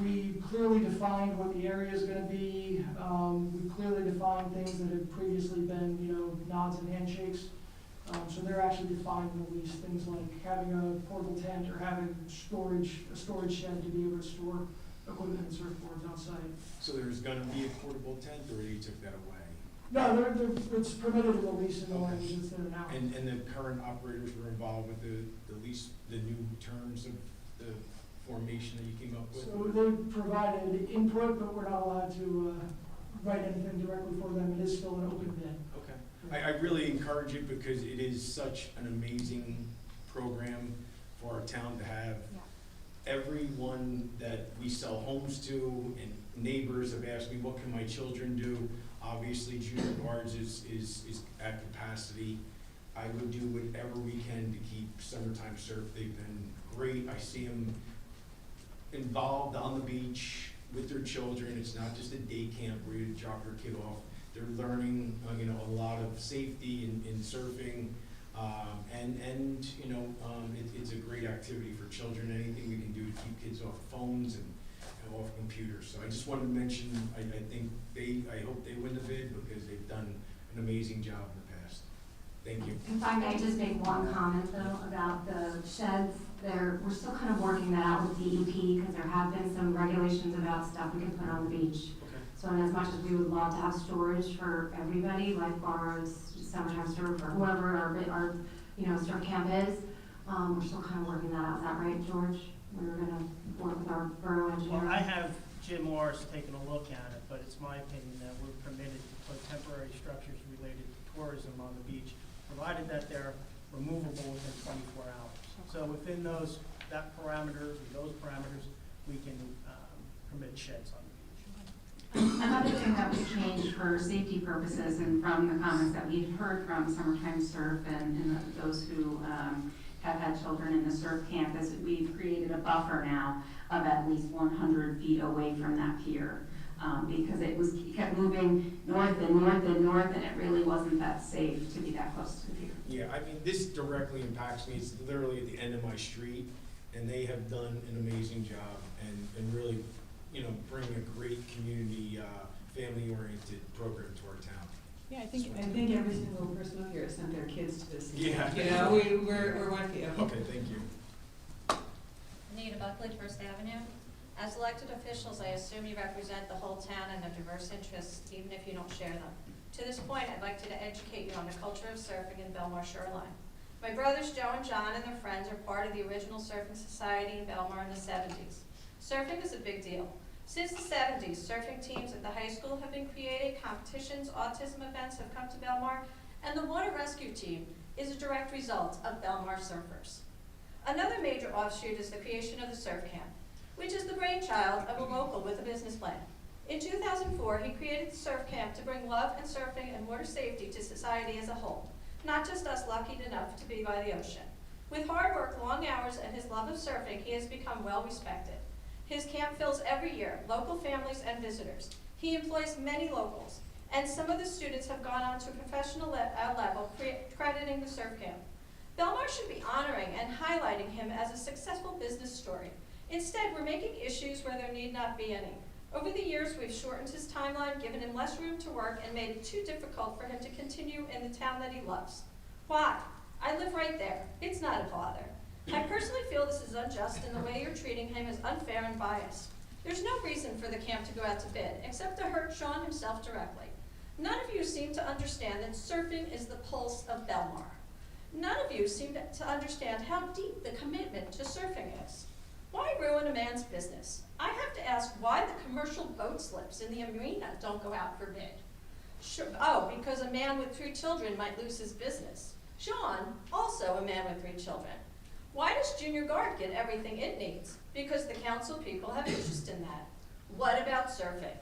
We clearly defined what the area is gonna be. We clearly defined things that had previously been, nods and handshakes. So they're actually defined in the lease, things like having a portable tent or having a storage shed to be able to store equipment and surfboards outside. So there's gonna be a portable tent, or you took that away? No, it's permitted in the lease in the language that's there now. And the current operators were involved with the lease, the new terms of the formation that you came up with? So they provided input, but we're not allowed to write anything directly for them. It is still an open bid. Okay. I really encourage it because it is such an amazing program for our town to have. Everyone that we sell homes to and neighbors have asked me, what can my children do? Obviously, junior guards is at capacity. I would do whatever we can to keep summertime surf. They've been great. I see them involved on the beach with their children. It's not just a day camp where you drop your kid off. They're learning, a lot of safety in surfing, it's a great activity for children. Anything we can do to keep kids off phones and off computers. So I just wanted to mention, I hope they win the bid because they've done an amazing job in the past. Thank you. If I may just make one comment though about the sheds, we're still kind of working that out with DEP because there have been some regulations about stuff we can put on the beach. Okay. So in as much as we would love to have storage for everybody, lifeguards, summertime surf, or whoever our surf camp is, we're still kind of working that out. Is that right, George? We were gonna work with our borough engineer. Well, I have Jim Morris taking a look at it, but it's my opinion that we're permitted to put temporary structures related to tourism on the beach, provided that they're removable within 24 hours. So within those parameters, we can permit sheds on the beach. Another thing that we've changed for safety purposes and from the comments that we've heard from Summertime Surf and those who have had children in the surf camp is we've created a buffer now of at least 100 feet away from that pier. Because it kept moving north and north and north, and it really wasn't that safe to be that close to the pier. Yeah, I mean, this directly impacts me. It's literally at the end of my street, and they have done an amazing job and really, bring a great community, family-oriented program to our town. Yeah, I think every single person up here has sent their kids to this. Yeah. We're with you. Okay, thank you. Anita Buckley, First Avenue. As elected officials, I assume you represent the whole town and their diverse interests, even if you don't share them. To this point, I'd like to educate you on the culture of surfing in Belmar shoreline. My brothers Joe and John and their friends are part of the original surfing society in Belmar in the 70s. Surfing is a big deal. Since the 70s, surfing teams at the high school have been created, competitions, autism events have come to Belmar, and the water rescue team is a direct result of Belmar surfers. Another major offshoot is the creation of the surf camp, which is the brainchild of a local with a business plan. In 2004, he created the surf camp to bring love and surfing and water safety to society as a whole, not just us lucky enough to be by the ocean. With hard work, long hours, and his love of surfing, he has become well respected. His camp fills every year local families and visitors. He employs many locals, and some of the students have gone on to a professional level, crediting the surf camp. Belmar should be honoring and highlighting him as a successful business story. Instead, we're making issues where there need not be any. Over the years, we've shortened his timeline, given him less room to work, and made it too difficult for him to continue in the town that he loves. Why? I live right there. It's not a bother. I personally feel this is unjust, and the way you're treating him is unfair and biased. There's no reason for the camp to go out to bid, except to hurt Sean himself directly. None of you seem to understand that surfing is the pulse of Belmar. None of you seem to understand how deep the commitment to surfing is. Why ruin a man's business? I have to ask why the commercial boat slips in the arena don't go out for bid. Sure, because a man with 3 children might lose his business. Sean, also a man with 3 children. Why does Junior Guard get everything it needs? Because the council people have interest in that. What about surfing?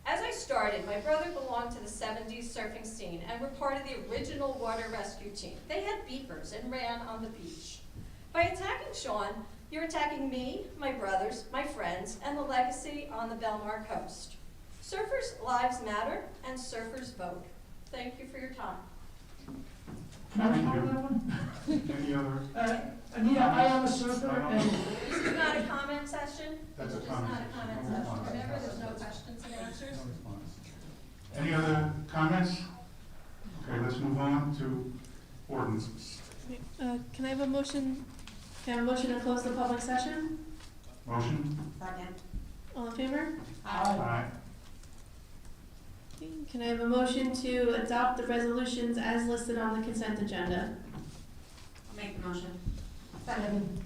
As I started, my brother belonged to the 70s surfing scene and were part of the original water rescue team. They had beepers and ran on the beach. By attacking Sean, you're attacking me, my brothers, my friends, and the legacy on the Belmar coast. Surfers' lives matter, and surfers vote. Thank you for your time. Can I respond to that one? Any other? Anita, I am a surfer, and This is not a comment session. That's a It's comment not a comment session. No session. response. Remember, there's no questions and answers. No response. Any other comments? Okay, let's move on to ordinances. Can I have a motion? Can I have a motion to close the public session? Motion? Second. All in favor? Aye. Okay, can I have a motion to adopt the resolutions as listed on the consent agenda? I'll make the motion. Second.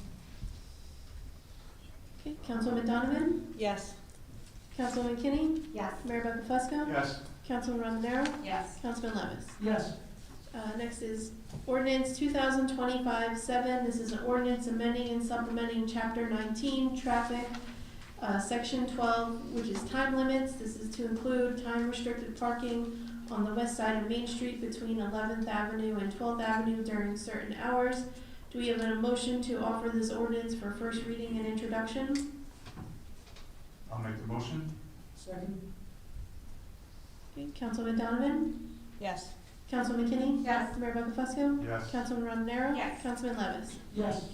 Okay, Councilwoman Donovan? Yes. Councilwoman Kinney? Yes. Mayor Buckle-Fusco? Yes. Councilman Romanero? Yes. Councilman Levis? yes. Next is ordinance 2025-7. This is an ordinance amending and supplementing Chapter 19, Traffic, Section 12, which is time limits. This is to include time-restricted parking on the west side of Main Street between 11th Avenue and 12th Avenue during certain hours. Do we have a motion to offer this ordinance for first reading and introduction? I'll make the motion. Second? Okay, Councilman Donovan? Yes. Councilman McKinney? Yes. Mayor Buckafusco? Yes. Councilman Rondero? Yes. Councilman Levis? Yes.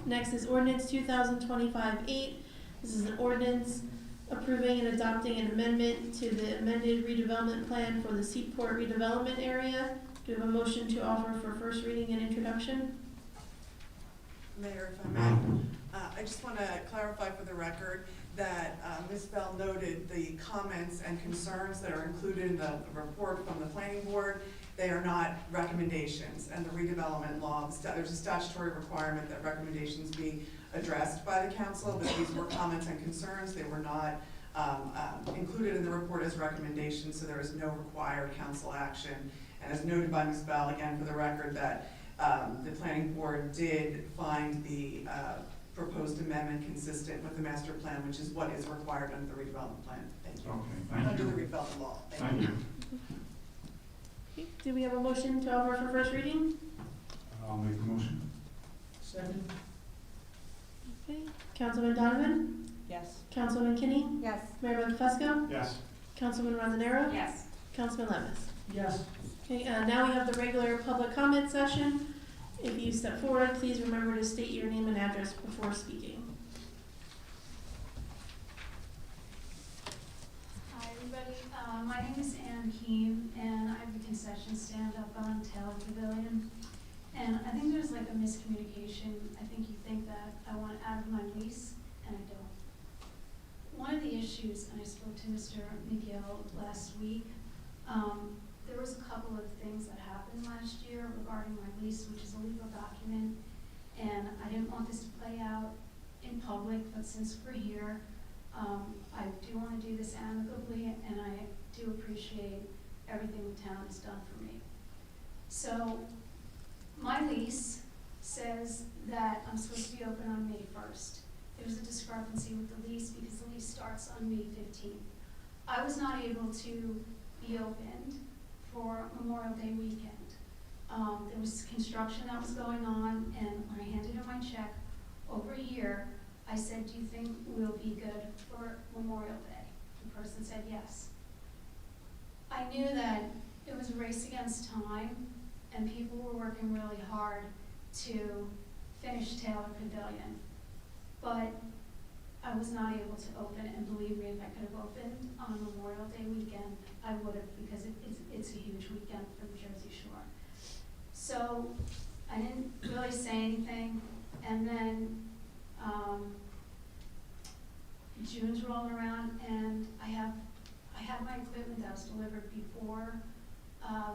Next is ordinance 2025-8. This is an ordinance approving and adopting an amendment to the amended redevelopment plan for the Seaport redevelopment area. Do we have a motion to offer for first reading and introduction? Mayor, if I may, I just want to clarify for the record that Ms. Bell noted the comments and concerns that are included in the report from the planning board. They are not recommendations, and the redevelopment law, there's a statutory requirement that recommendations be addressed by the council, but these were comments and concerns. They were not included in the report as recommendations, so there is no required council action. And as noted by Ms. Bell, again, for the record, that the planning board did find the proposed amendment consistent with the master plan, which is what is required under the redevelopment plan. Thank you. Okay, thank Under you. the redevelopment law. Thank you. Okay, do we have a motion to offer for first reading? I'll make the motion. Second? Okay, Councilman Donovan? Yes. Councilman McKinney? Yes. Mayor Buckafusco? Yes. Councilman Rondero? Yes. Councilman Levis? Yes. Okay, now we have the regular public comment session. If you step forward, please remember to state your name and address before speaking. Hi, everybody. My name is Ann Heem, and I have a concession stand up on Taylor Pavilion. And I think there's like a miscommunication. I think you think that I want out of my lease, and I don't. One of the issues, and I spoke to Mr. McGill last week, there was a couple of things that happened last year regarding my lease, which is a legal document, and I didn't want this to play out in public, but since we're here, I do want to do this amicably, and I do appreciate everything the town has done for me. So, my lease says that I'm supposed to be open on May 1st. There's a discrepancy with the lease because the lease starts on May 15th. I was not able to be opened for Memorial Day weekend. There was construction that was going on, and when I handed in my check over here, I said, do you think we'll be good for Memorial Day? The person said yes. I knew that it was a race against time, and people were working really hard to finish Taylor Pavilion. But I was not able to open it, and believe me, if I could have opened on Memorial Day weekend, I would have, because it's a huge weekend for the Jersey Shore. So I didn't really say anything, and then June's rolling around, and I have my equipment that was delivered before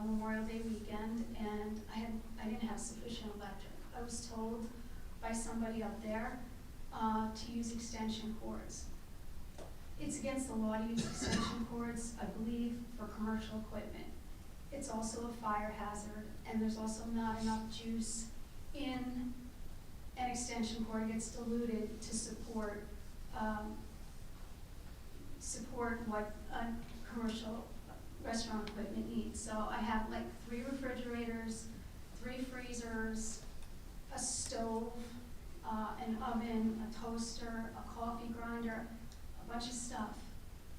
Memorial Day weekend, and I didn't have sufficient electric. I was told by somebody up there to use extension cords. It's against the law to use extension cords, I believe, for commercial equipment. It's also a fire hazard, and there's also not enough juice in an extension cord. It gets diluted to support what a commercial restaurant equipment needs. So I have like 3 refrigerators, 3 freezers, a stove, an oven, a toaster, a coffee grinder, a bunch of stuff.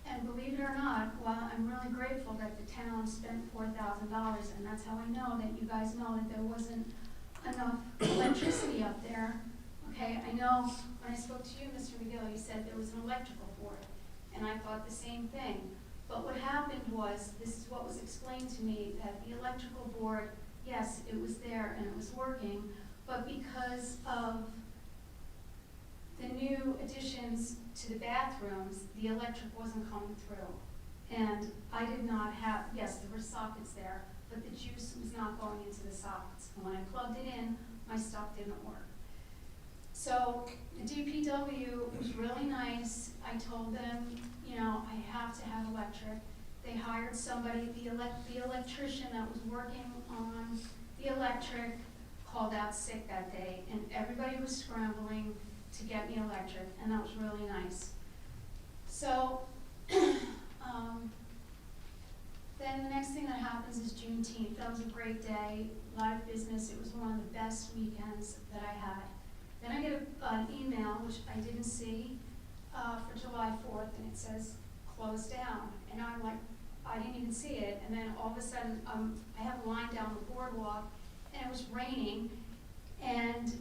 And believe it or not, well, I'm really grateful that the town spent $4,000, and that's how I know that you guys know that there wasn't enough electricity up there. Okay, I know when I spoke to you, Mr. McGill, you said there was an electrical board, and I thought the same thing. But what happened was, this is what was explained to me, that the electrical board, yes, it was there and it was working, but because of the new additions to the bathrooms, the electric wasn't coming through. And I did not have, yes, there were sockets there, but the juice was not going into the sockets. And when I plugged it in, my stuff didn't work. So the DPW was really nice. I told them, you know, I have to have electric. They hired somebody, the electrician that was working on the electric called out sick that day, and everybody was scrambling to get me electric, and that was really nice. So, then the next thing that happens is Juneteenth. That was a great day, live business. It was one of the best weekends that I had. Then I get an email, which I didn't see, for July 4th, and it says, closed down. And I'm like, I didn't even see it. And then all of a sudden, I have a line down the boardwalk, and it was raining, and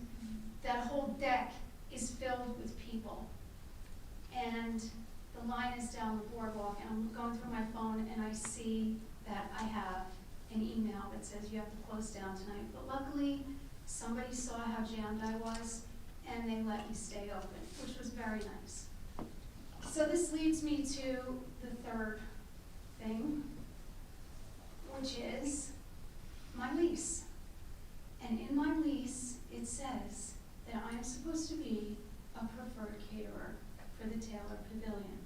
that whole deck is filled with people. And the line is down the boardwalk, and I'm going through my phone, and I see that I have an email that says you have to close down tonight. But luckily, somebody saw how jammed I was, and they let me stay open, which was very nice. So this leads me to the third thing, which is my lease. And in my lease, it says that I am supposed to be a preferred caterer for the Taylor Pavilion.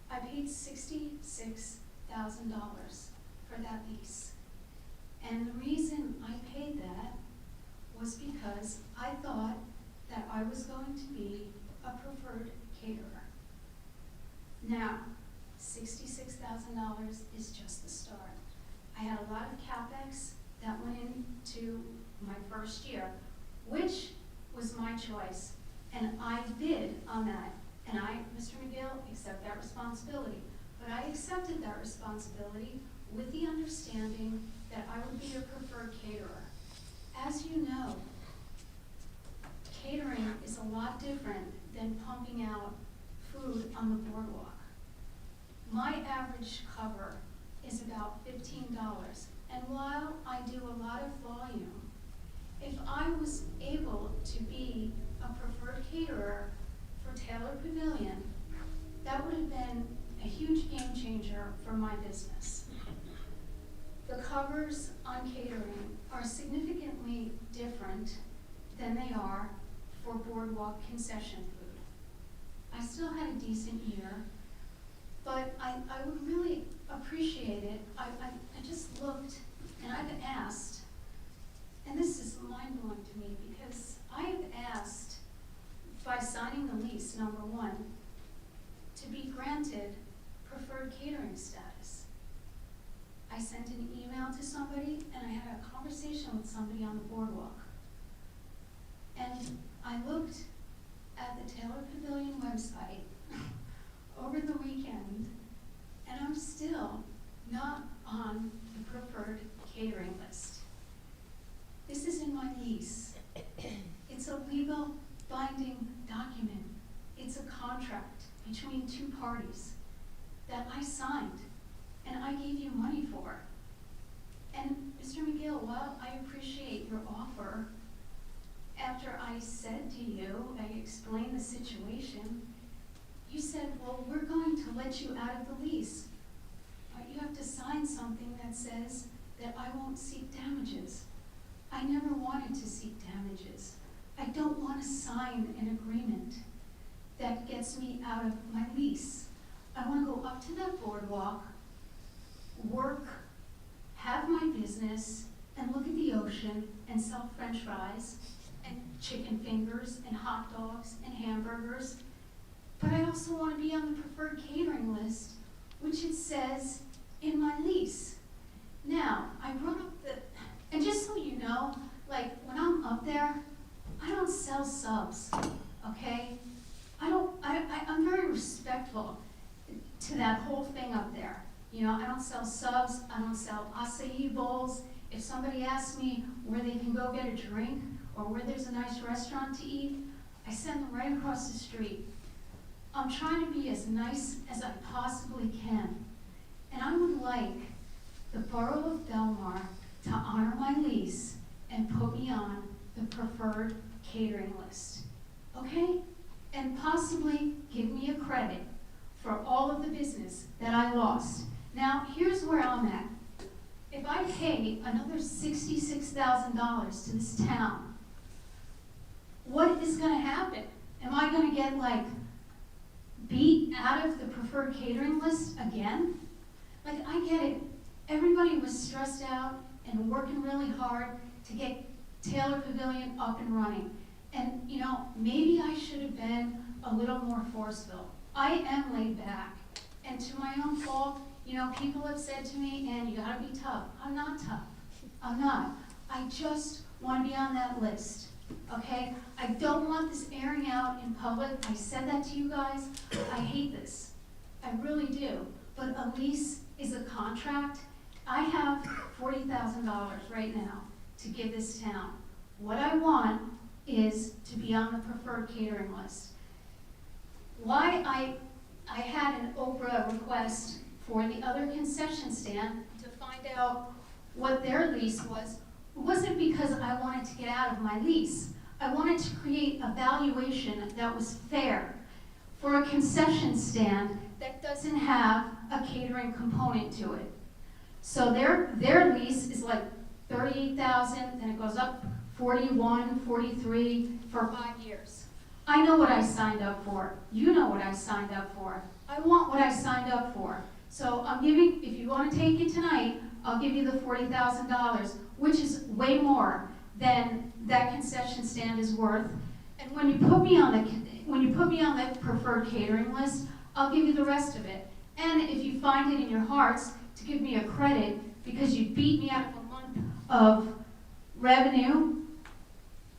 I paid $66,000 for that lease. And the reason I paid that was because I thought that I was going to be a preferred caterer. Now, $66,000 is just the start. I had a lot of CapEx that went into my first year, which was my choice, and I bid on that. And I, Mr. McGill, accept that responsibility. But I accepted that responsibility with the understanding that I would be a preferred caterer. As you know, catering is a lot different than pumping out food on the boardwalk. My average cover is about $15, and while I do a lot of volume, if I was able to be a preferred caterer for Taylor Pavilion, that would have been a huge game changer for my business. The covers on catering are significantly different than they are for boardwalk concession food. I still had a decent year, but I would really appreciate it. I just looked and I've asked, and this is mind-blowing to me because I have asked, by signing the lease, number one, to be granted preferred catering status. I sent an email to somebody and I had a conversation with somebody on the boardwalk. And I looked at the Taylor Pavilion website over the weekend, and I'm still not on the preferred catering list. This is in my lease. It's a legal binding document. It's a contract between two parties that I signed and I gave you money for. And Mr. McGill, while I appreciate your offer, after I said to you, I explained the situation, you said, well, we're going to let you out of the lease, but you have to sign something that says that I won't seek damages. I never wanted to seek damages. I don't want to sign an agreement that gets me out of my lease. I want to go up to that boardwalk, work, have my business, and look at the ocean and sell French fries and chicken fingers and hot dogs and hamburgers. But I also want to be on the preferred catering list, which it says in my lease. Now, I brought up and just so you know, like when I'm up there, I don't sell subs, okay? I'm very respectful to that whole thing up there. You know, I don't sell subs, I don't sell acai bowls. If somebody asks me where they can go get a drink or where there's a nice restaurant to eat, I send them right across the street. I'm trying to be as nice as I possibly can. And I would like the Borough of Belmar to honor my lease and put me on the preferred catering list, okay? And possibly give me a credit for all of the business that I lost. Now, here's where I'm at. If I pay another $66,000 to this town, what is gonna happen? Am I gonna get like beat out of the preferred catering list again? Like, I get it. Everybody was stressed out and working really hard to get Taylor Pavilion up and running. And, you know, maybe I should have been a little more forceful. I am laid back. And to my own fault, you know, people have said to me, "And you gotta be tough." I'm not tough. I'm not. I just want to be on that list, okay? I don't want this airing out in public. I said that to you guys. I hate this. I really do. But a lease is a contract. I have $40,000 right now to give this town. What I want is to be on the preferred catering list. Why I had an Oprah request for the other concession stand to find out what their lease was, wasn't because I wanted to get out of my lease. I wanted to create a valuation that was fair for a concession stand that doesn't have a catering component to it. So their lease is like $38,000, then it goes up 41, 43 for 5 years. I know what I signed up for. You know what I signed up for. I want what I signed up for. So I'm giving, if you want to take it tonight, I'll give you the $40,000, which is way more than that concession stand is worth. And when you put me on the preferred catering list, I'll give you the rest of it. And if you find it in your hearts to give me a credit because you beat me out of a month of revenue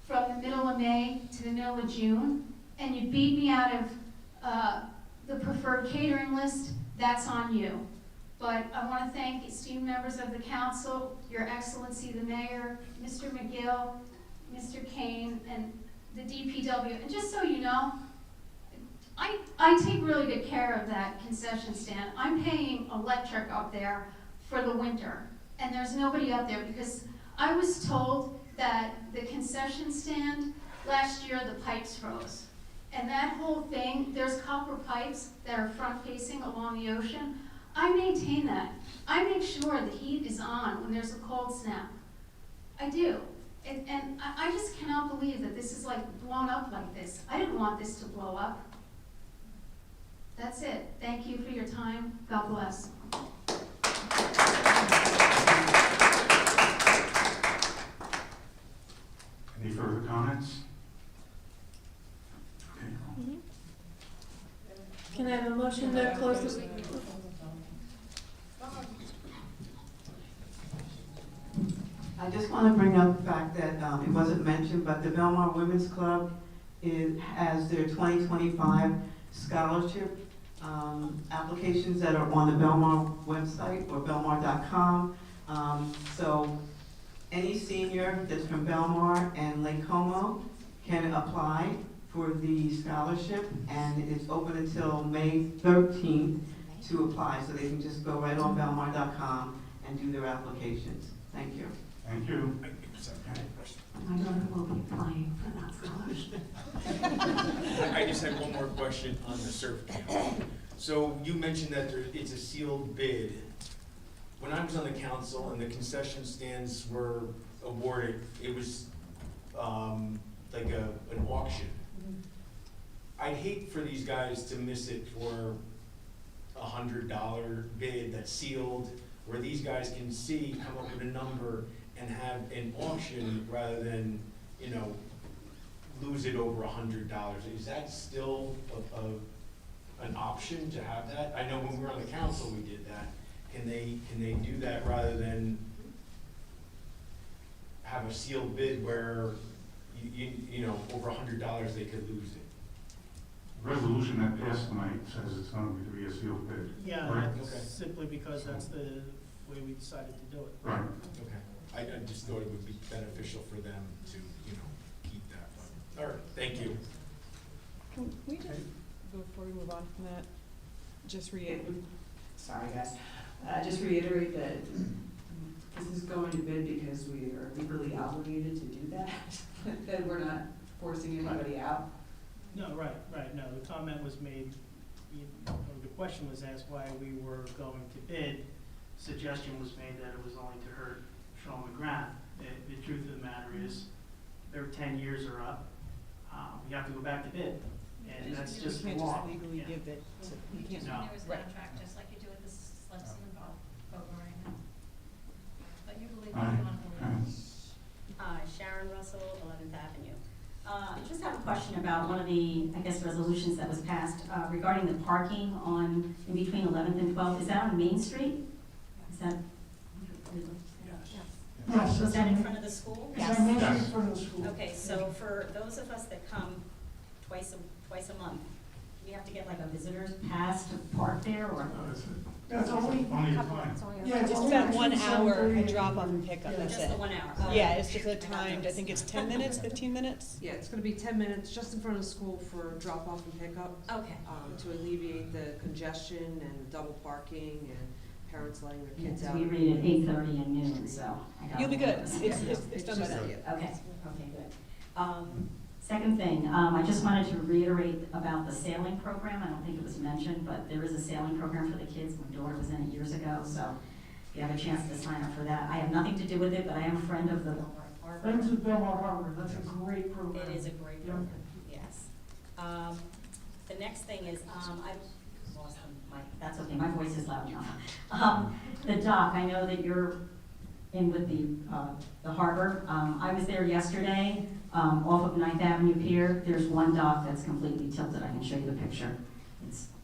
from the middle of May to the middle of June, and you beat me out of the preferred catering list, that's on you. But I want to thank esteemed members of the council, Your Excellency the Mayor, Mr. McGill, Mr. Kane, and the DPW. And just so you know, I take really good care of that concession stand. I'm paying electric up there for the winter, and there's nobody up there because I was told that the concession stand, last year the pipes froze. And that whole thing, there's copper pipes that are front-facing along the ocean. I maintain that. I make sure the heat is on when there's a cold snap. I do. And I just cannot believe that this is like blown up like this. I didn't want this to blow up. That's it. Thank you for your time. God bless. Any further comments? Okay. Can I have a motion to close this? I just want to bring up the fact that it wasn't mentioned, but the Belmar Women's Club has their 2025 scholarship applications that are on the Belmar website or belmar.com. So any senior that's from Belmar and Lake Como can apply for the scholarship, and it's open until May 13th to apply, so they can just go right on belmar.com and do their applications. Thank you. Thank you. My daughter will be applying for that scholarship. I just had one more question on the surf camp. So you mentioned that it's a sealed bid. When I was on the council and the concession stands were awarded, it was like an auction. I'd hate for these guys to miss it for $100 bid that's sealed, where these guys can come up with a number and have an auction rather than, lose it over $100. Is that still an option to have that? I know when we were on the council we did that. Can they do that rather than have a sealed bid where over $100 they could lose it? Resolution that passed tonight says it's going to be a sealed bid. Yeah, Right? that's simply because that's the way we decided to do it. Right. Okay. I just thought it would be beneficial for them to, keep that. But, all right, thank you. Can we just, before we move on from that, just reiterate that this is going to bid because we are legally obligated to do that, that we're not forcing anybody out. No, right, no, the comment was made, or the question was asked why we were going to bid. Suggestion was made that it was only to hurt Sean McGrath. The truth of the matter is, their 10 years are up. We have to go back to bid, and that's just You can't law. just legally give it to, you can't. No. There was contract, just like you do with the slips and the boat right now. But you believe Aye. you want to. Sharon Russell, 11th Avenue. question about one of the, I guess, resolutions that was passed regarding the parking on, in between 11th and 12th. Is that on Main Street? Is that? Yes. Is that in front of the school? Yes. Main Street in front of the school. Okay, so for those of us that come twice a month, do we have to get like a visitor's Pass to park there, or? That's only, Only a time. yeah, it's Just only about between 1 hour 7:30 and drop off and pick up, that's Just it. the 1 hour? Yeah, it's just a timed, I think it's 10 minutes, 15 minutes? Yeah, it's gonna be 10 minutes just in front of the school for drop off and pickup, Okay. to alleviate the congestion and double parking and parents letting their kids out. We read at 8:30 and noon, so. I got You'll be one good, of those. it's done by then. Okay, okay, good. Second thing, I just wanted to reiterate about the sailing program. I don't think it was mentioned, but there is a sailing program for the kids. My daughter was in it years ago, so if you have a chance to sign up for that. I have nothing to do with it, but I am a friend of the Friends of Belmar Harbor, that's a great program. It is a great program, yes. The next thing is, I've lost my, That's okay, my voice is loud enough. The dock, I know that you're in with the harbor. I was there yesterday, off of 9th Avenue Pier. There's one dock that's completely tilted. I can show you the picture.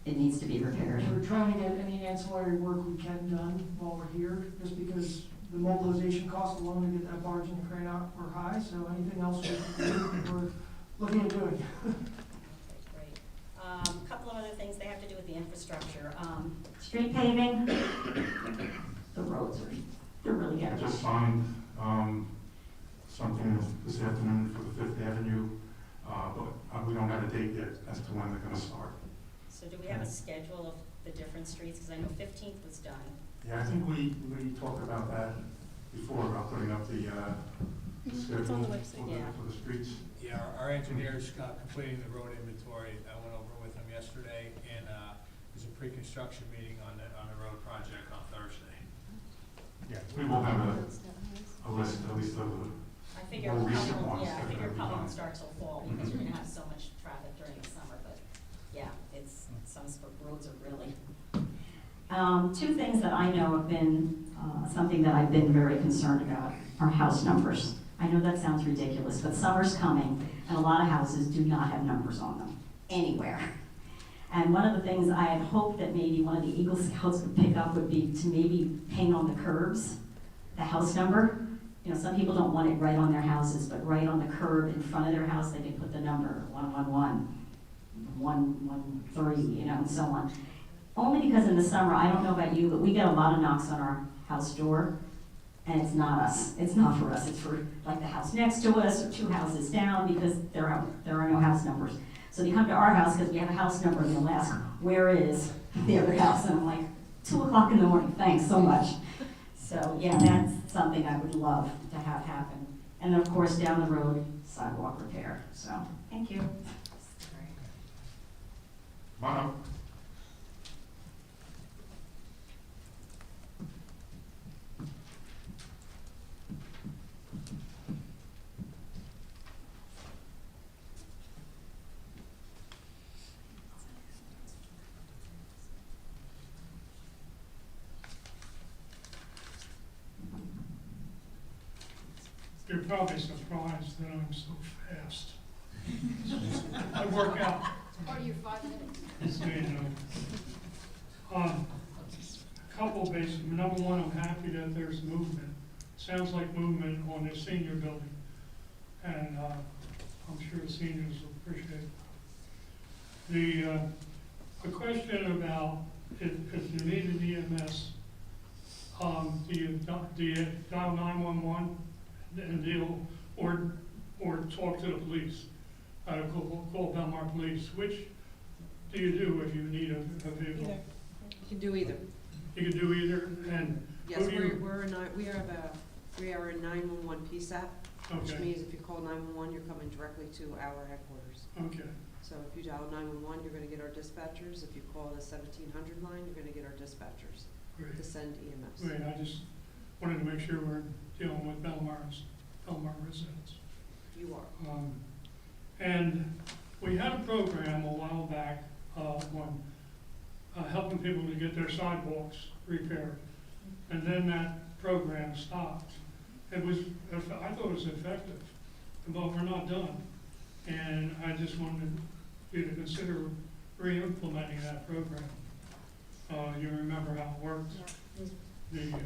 It needs to be repaired. We're trying to get any ancillary work we can done while we're here, just because the mobilization costs alone to get that barge and the crane out are high, so anything else we can do, we're looking at doing. great. A couple of other things they have to do with the infrastructure. Street paving, the roads they're really I getting. just signed something this afternoon for the Fifth Avenue, but we don't have a date yet as to when they're gonna start. So do we have a schedule of the different streets? Because I know 15th was done. Yeah, I think we talked about that before, about putting up the schedule for the streets. Yeah, our engineers completing the road inventory. I went over with them yesterday, and there's a pre-construction meeting on the road project on Thursday. Yeah, we will have a list, at least of the I figure more it recent probably, ones. yeah, I that figure are it probably done. won't start till fall because we're gonna have so much traffic during the summer, but yeah, some roads are really. Two things that I know have been something that I've been very concerned about are house numbers. I know that sounds ridiculous, but summer's coming, and a lot of houses do not have numbers on them anywhere. And one of the things I had hoped that maybe one of the Eagle Scouts would pick up would be to maybe paint on the curbs the house number. You know, some people don't want it right on their houses, but right on the curb in front of their house, they can put the number 111, 113, you know, and so on. Only because in the summer, I don't know about you, but we get a lot of knocks on our house door, and it's not us. It's not for us. It's for like the house next to us or 2 houses down, because there are no house numbers. So they come to our house because we have a house number, and they'll ask, where is the other house? And I'm like, 2 o'clock in the morning, thanks so much. So yeah, that's something I would love to have happen. And then of course, down the road, sidewalk repair. So, thank you. Come on up. You're probably surprised that I'm so fast. I work out. What are you, 5 minutes? So, you know. Couple basic, number one, I'm happy that there's movement. Sounds like movement on the senior building. And I'm sure the seniors will appreciate it. The question about if you need an EMS, do you dial 911 and deal, or talk to the police, call Belmar Police? Which do you do if you need a vehicle? Either. You can do either. You can do either, and Yes, we are a 911 PSAP, which Okay. means if you call 911, you're coming directly to our headquarters. Okay. So if you dial 911, you're going to get our dispatchers. If you call the 1700 line, you're going to get our dispatchers Great. to send EMS. Great, I just wanted to make sure we're dealing with Belmar residents. You are. And we had a program a while back on helping people to get their sidewalks repaired. And then that program stopped. I thought it was effective, but we're not done. And I just wanted you to consider re-implementing that program. You remember how it worked? The Yeah,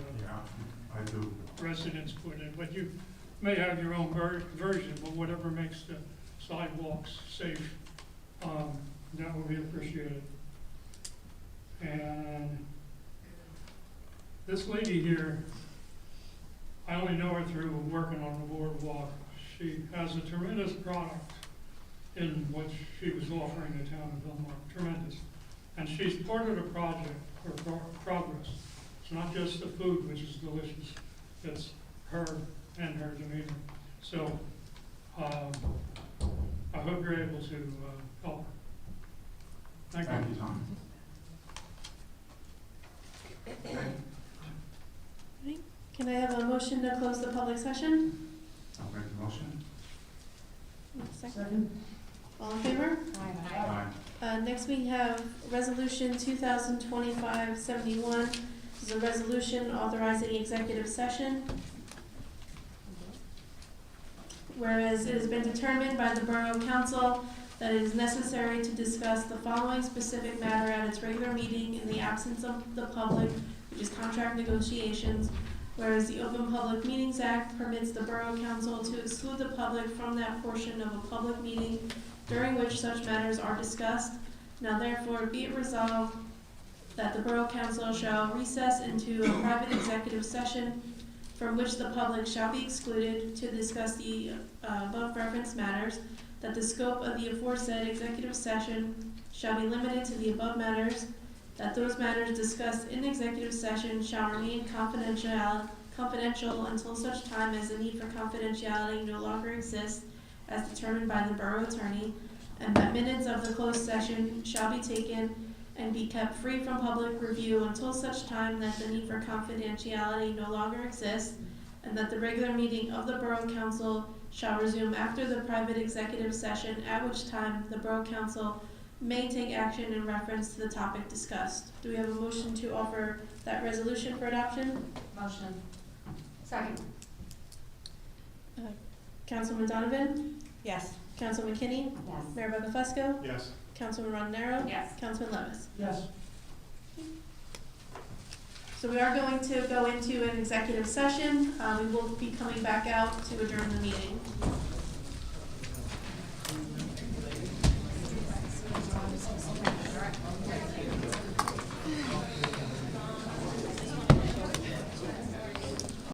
I do. residents put in, but you may have your own version, but whatever makes the sidewalks safe, that will be appreciated. And this lady here, I only know her through working on the boardwalk. She has a tremendous product in what she was offering the town of Belmar, tremendous. And she's part of the project for progress. It's not just the food, which is delicious, it's her and her demeanor. So, I hope you're able to help her. Thank you. Thank you, Tom. Can I have a motion to close the public session? I'll make the motion. Second. All in favor? Aye. Next we have Resolution 2025-71. This is a resolution authorizing executive session. Whereas it has been determined by the Borough Council that it is necessary to discuss the following specific matter at its regular meeting in the absence of the public, which is contract negotiations. Whereas the Open Public Meetings Act permits the Borough Council to exclude the public from that portion of a public meeting during which such matters are discussed. Now therefore be it resolved that the Borough Council shall recess into a private executive session from which the public shall be excluded to discuss the above referenced matters, that the scope of the aforesaid executive session shall be limited to the above matters, that those matters discussed in executive session shall remain confidential until such time as the need for confidentiality no longer exists as determined by the borough attorney, and that minutes of the closed session shall be taken and be kept free from public review until such time that the need for confidentiality no longer exists, and that the regular meeting of the Borough Council shall resume after the private executive session, at which time the Borough Council may take action in reference to the topic discussed. Do we have a motion to offer that resolution for adoption? Motion. Second. Councilman Donovan? Yes. Councilman Kinney? Yes. Mayor Buckafusco? Yes. Councilman Rondenaro? Yes. Councilman Levis? Yes. So we are going to go into an executive session. We will be coming back out to adjourn the meeting.